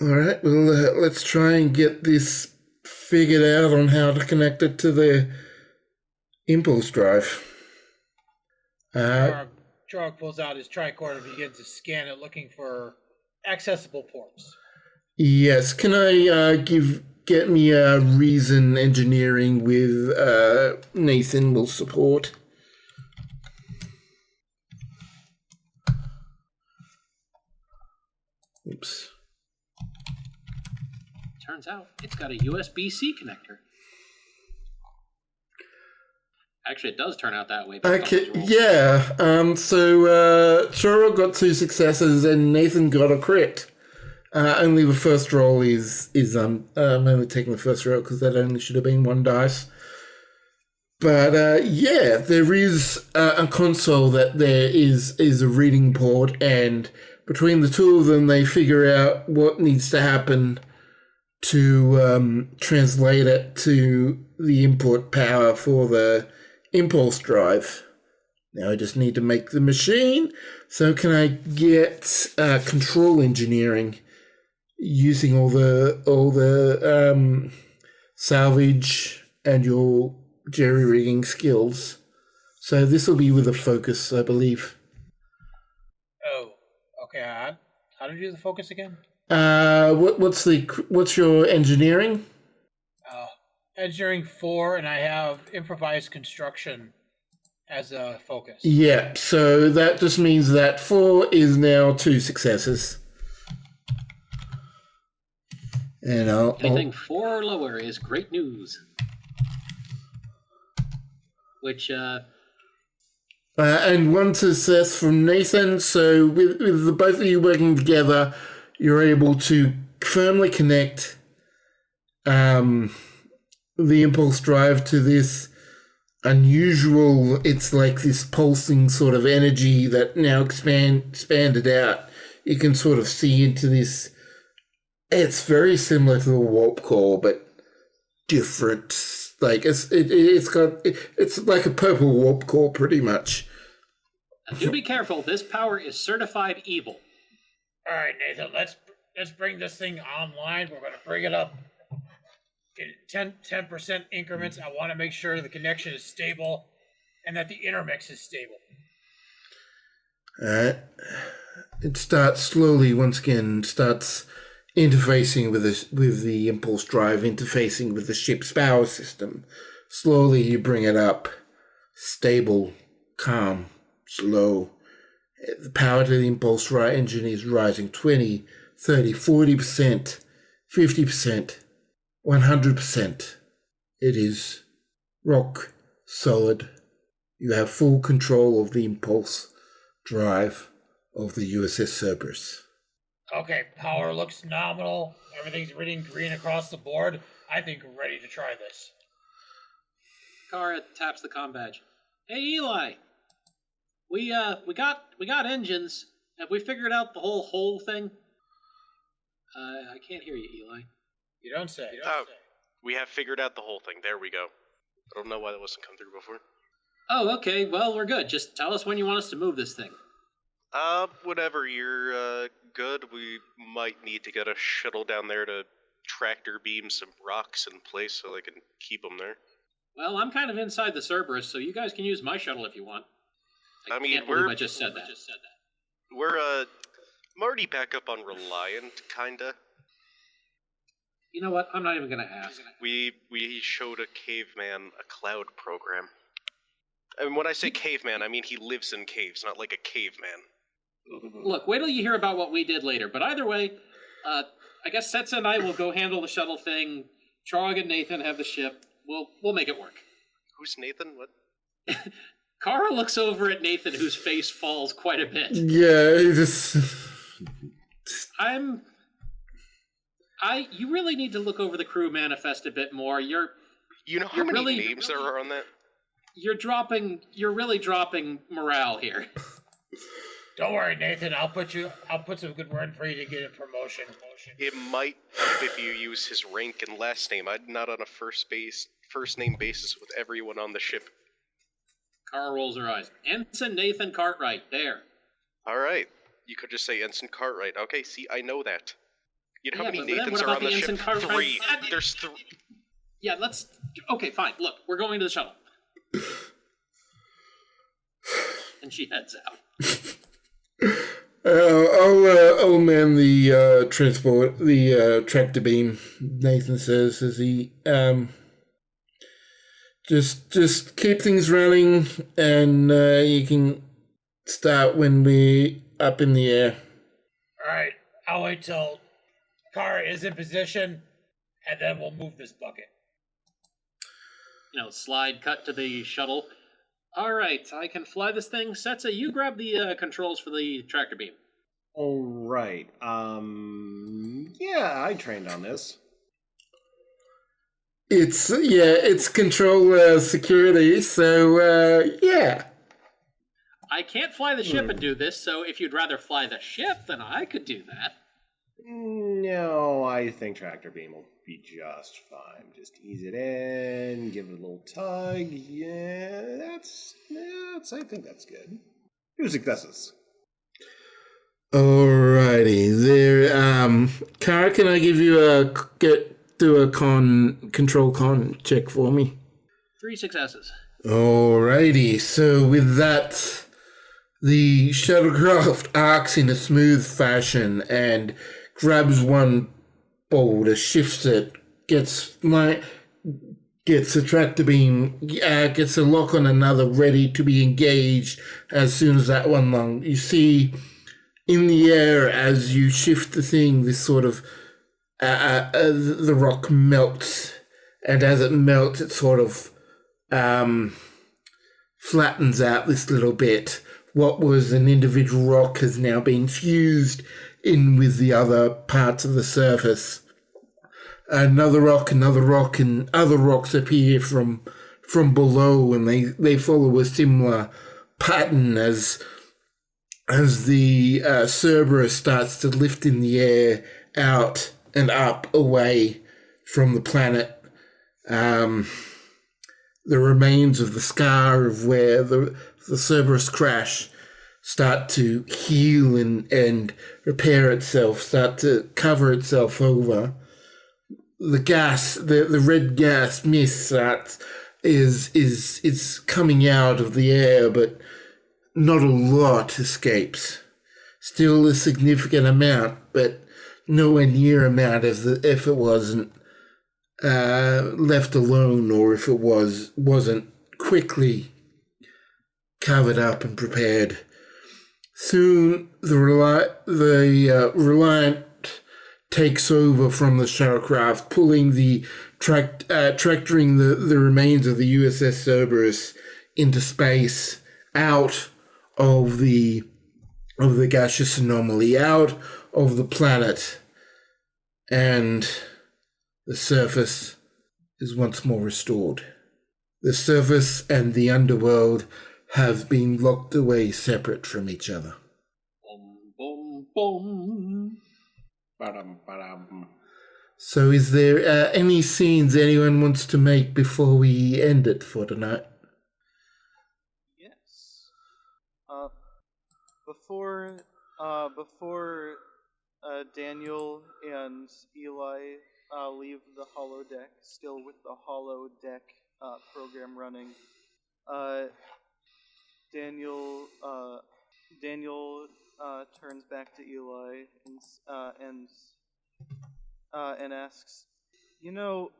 All right, well, let's try and get this figured out on how to connect it to the impulse drive. Trog pulls out his tricorder and begins to scan it, looking for accessible ports. Yes, can I get me a reason engineering with Nathan will support? Oops. Turns out it's got a USB-C connector. Actually, it does turn out that way. Okay, yeah. So Choro got 2 successes and Nathan got a crit. Only the first roll is I'm only taking the first roll because that only should have been 1 dice. But yeah, there is a console that there is a reading port, and between the 2 of them, they figure out what needs to happen to translate it to the input power for the impulse drive. Now I just need to make the machine. So can I get control engineering using all the salvage and your jerry rigging skills? So this will be with a focus, I believe. Oh, okay. How do you do the focus again? What's your engineering? Engineering 4, and I have improvised construction as a focus. Yeah, so that just means that 4 is now 2 successes. And anything 4 or lower is great news. Which and 1 success from Nathan. So with the both of you working together, you're able to firmly connect the impulse drive to this unusual, it's like this pulsing sort of energy that now expanded out. You can sort of see into this. It's very similar to the warp core, but different. Like it's like a purple warp core pretty much. Now do be careful. This power is certified evil. All right, Nathan. Let's bring this thing online. We're going to bring it up in 10% increments. I want to make sure the connection is stable and that the intermix is stable. All right. It starts slowly once again. Starts interfacing with the impulse drive, interfacing with the ship's power system. Slowly you bring it up. Stable, calm, slow. The power to the impulse drive engine is rising 20, 30, 40%, 50%, 100%. It is rock solid. You have full control of the impulse drive of the USS Cerberus. Okay, power looks nominal. Everything's reading green across the board. I think we're ready to try this. Kara taps the comm badge. Hey, Eli. We got engines. Have we figured out the whole thing? I can't hear you, Eli. You don't say. We have figured out the whole thing. There we go. I don't know why that wasn't come through before. Oh, okay. Well, we're good. Just tell us when you want us to move this thing. Whenever you're good, we might need to get a shuttle down there to tractor beam some rocks in place so they can keep them there. Well, I'm kind of inside the Cerberus, so you guys can use my shuttle if you want. I mean, can't believe I just said that. We're I'm already back up on Reliant, kinda. You know what? I'm not even gonna ask. We showed a caveman a cloud program. I mean, when I say caveman, I mean he lives in caves, not like a caveman. Look, wait till you hear about what we did later. But either way, I guess Setsa and I will go handle the shuttle thing. Trog and Nathan have the ship. We'll make it work. Who's Nathan? What? Kara looks over at Nathan, whose face falls quite a bit. Yeah, it just... You really need to look over the crew manifest a bit more. You know how many names there are on that? You're really dropping morale here. Don't worry, Nathan. I'll put some good word for you to get a promotion. It might help if you use his rank and last name. I'm not on a first name basis with everyone on the ship. Kara rolls her eyes. Ensign Nathan Cartwright, there. Alright. You could just say Ensign Cartwright. Okay, see, I know that. You know how many but then Nathans what are about on the Ensign ship? Cartwright? 3. There's 3. Yeah, okay, fine. Look, we're going to the shuttle. And she heads out. I'll man the tractor beam, Nathan says as he just keep things running, and you can start when we're up in the air. Alright, I'll wait till Kara is in position, and then we'll move this bucket. Slide cut to the shuttle. All right, I can fly this thing. Setsa, you grab the controls for the tractor beam. All right. Yeah, I trained on this. It's control security, so yeah. I can't fly the ship and do this, so if you'd rather fly the ship, then I could do that. No, I think tractor beam will be just fine. Just ease it in, give it a little tug. I think that's good. 2 successes. Alrighty, there. Kara, can I give you do a control con check for me? 3 successes. Alrighty, so with that, the shuttlecraft arcs in a smooth fashion and grabs one boulder, shifts it, gets a tractor beam, gets a lock on another, ready to be engaged as soon as that one long. You see in the air as you shift the thing, this sort of the rock melts, and as it melts, it sort of flattens out this little bit. What was an individual rock has now been fused in with the other parts of the surface. Another rock, and other rocks appear from below, and they follow a similar pattern as the Cerberus starts to lift in the air, out and up, away from the planet. The remains of the scar of where the Cerberus crash start to heal and repair itself, start to cover itself over. The gas, the red gas mist is coming out of the air, but not a lot escapes. Still a significant amount, but nowhere near amount as if it wasn't left alone, or if it wasn't quickly covered up and prepared. Soon the Reliant takes over from the shuttlecraft, pulling tractoring the remains of the USS Cerberus into space, out of the gaseous anomaly, out of the planet, and the surface is once more restored. The surface and the underworld have been locked away separate from each other. Boom, boom, boom. Ba-dum, ba-dum. So is there any scenes anyone wants to make before we end it for tonight? Yes. Before Daniel and Eli leave the holodeck, still with the holodeck program running, Daniel turns back to Eli and asks, you know,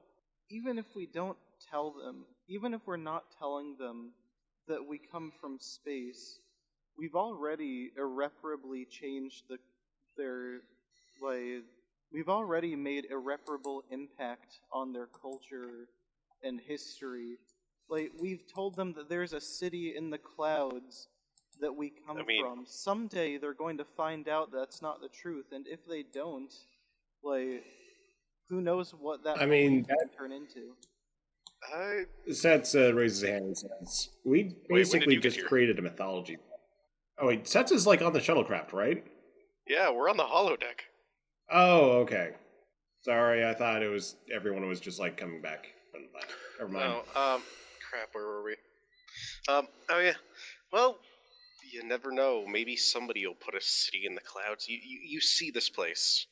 even if we don't tell them, even if we're not telling them that we come from space, we've already irreparably changed their like we've already made irreparable impact on their culture and history. Like, we've told them that there's a city in the clouds that we come from. Someday they're going to find out that's not the truth, and if they don't, like, who knows what that can turn into. Sets raises a hand and says, "We basically just created a mythology." Oh wait, Sets is like on the shuttlecraft, right? Yeah, we're on the holodeck. Oh, okay. Sorry, I thought everyone was just like coming back from that. Never mind. No, crap, where were we? Oh yeah. Well, you never know. Maybe somebody will put a city in the clouds. You see this place.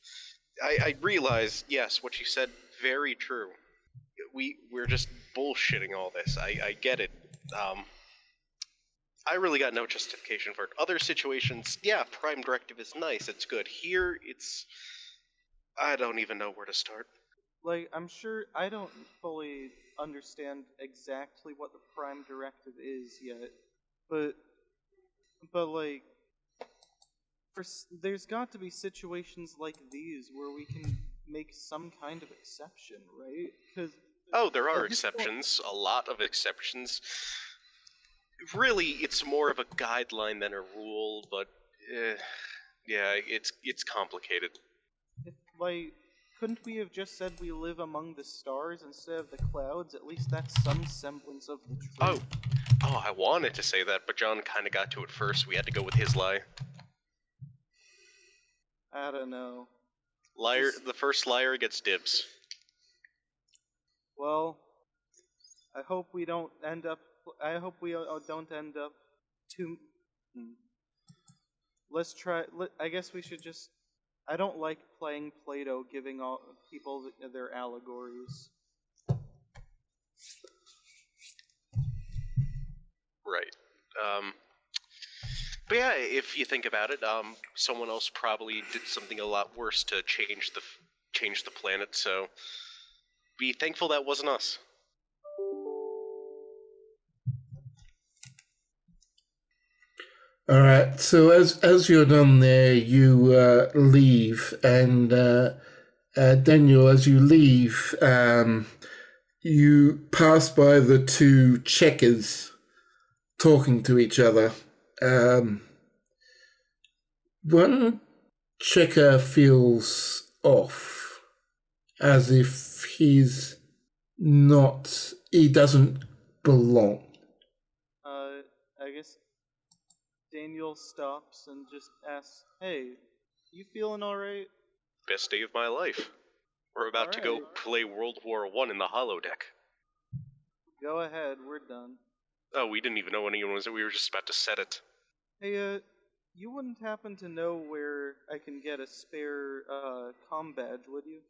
I realize, yes, what you said, very true. We're just bullshitting all this. I get it. I really got no justification for it. Other situations, yeah, Prime Directive is nice, it's good. Here, I don't even know where to start. Like, I'm sure I don't fully understand exactly what the Prime Directive is yet, but like, there's got to be situations like these where we can make some kind of exception, right? Oh, there are exceptions. A lot of exceptions. Really, it's more of a guideline than a rule, but yeah, it's complicated. Couldn't we have just said we live among the stars instead of the clouds? At least that's some semblance of the truth. Oh, I wanted to say that, but John kind of got to it first. We had to go with his lie. I don't know. The first liar gets dibs. Well, I hope we don't end up too. Let's try. I guess we should just. I don't like playing Play-Doh, giving all people their allegories. Right. But yeah, if you think about it, someone else probably did something a lot worse to change the planet. So be thankful that wasn't us. All right. So as you're done there, you leave, and Daniel, as you leave, you pass by the two checkers talking to each other. One checker feels off, as if he doesn't belong. I guess Daniel stops and just asks, "Hey, you feeling alright?" Best day of my life. We're about to go play World War I in the holodeck. Go ahead, we're done. Oh, we didn't even know anyone was. We were just about to set it. Hey, you wouldn't happen to know where I can get a spare comm badge, would you?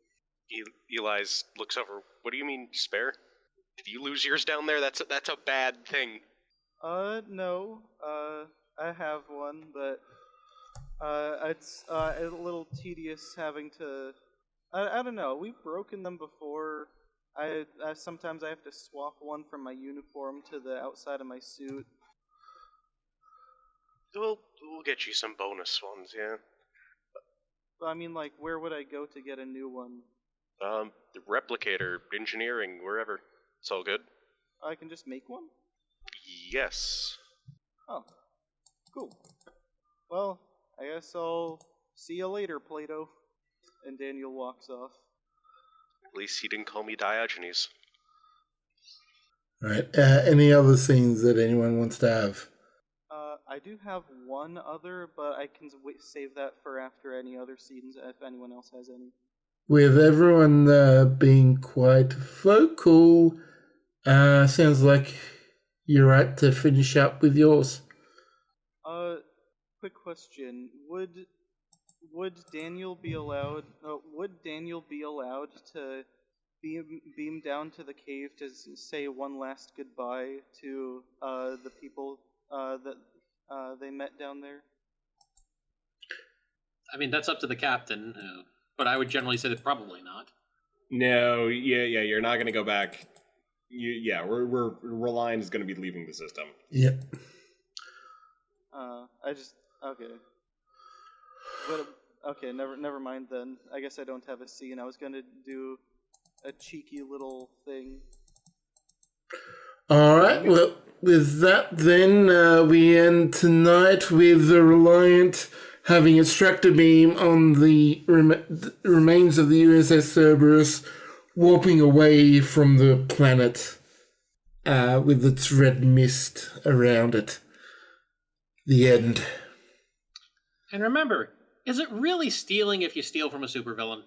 Eli's looks over. What do you mean, spare? Did you lose yours down there? That's a bad thing. No. I have one, but it's a little tedious having to. I don't know. We've broken them before. Sometimes I have to swap one from my uniform to the outside of my suit. We'll get you some bonus ones, yeah. I mean, like, where would I go to get a new one? The replicator, engineering, wherever. It's all good. I can just make one? Yes. Oh, cool. Well, I guess I'll see you later, Plato. And Daniel walks off. At least he didn't call me Diogenes. All right. Any other scenes that anyone wants to have? I do have one other, but I can save that for after any other scenes, if anyone else has any. With everyone being quite vocal, sounds like you're right to finish up with yours. Quick question: Would Daniel be allowed? Would Daniel be allowed to beam down to the cave to say one last goodbye to the people that they met down there? I mean, that's up to the captain, but I would generally say that probably not. No, yeah, you're not going to go back. We're Reliant is going to be leaving the system. Yep. Okay. But okay, never mind then. I guess I don't have a scene. I was gonna do a cheeky little thing. All right. Well, with that, then we end tonight with the Reliant having a extractor beam on the remains of the USS Cerberus, warping away from the planet with its red mist around it. The end. And remember, is it really stealing if you steal from a supervillain?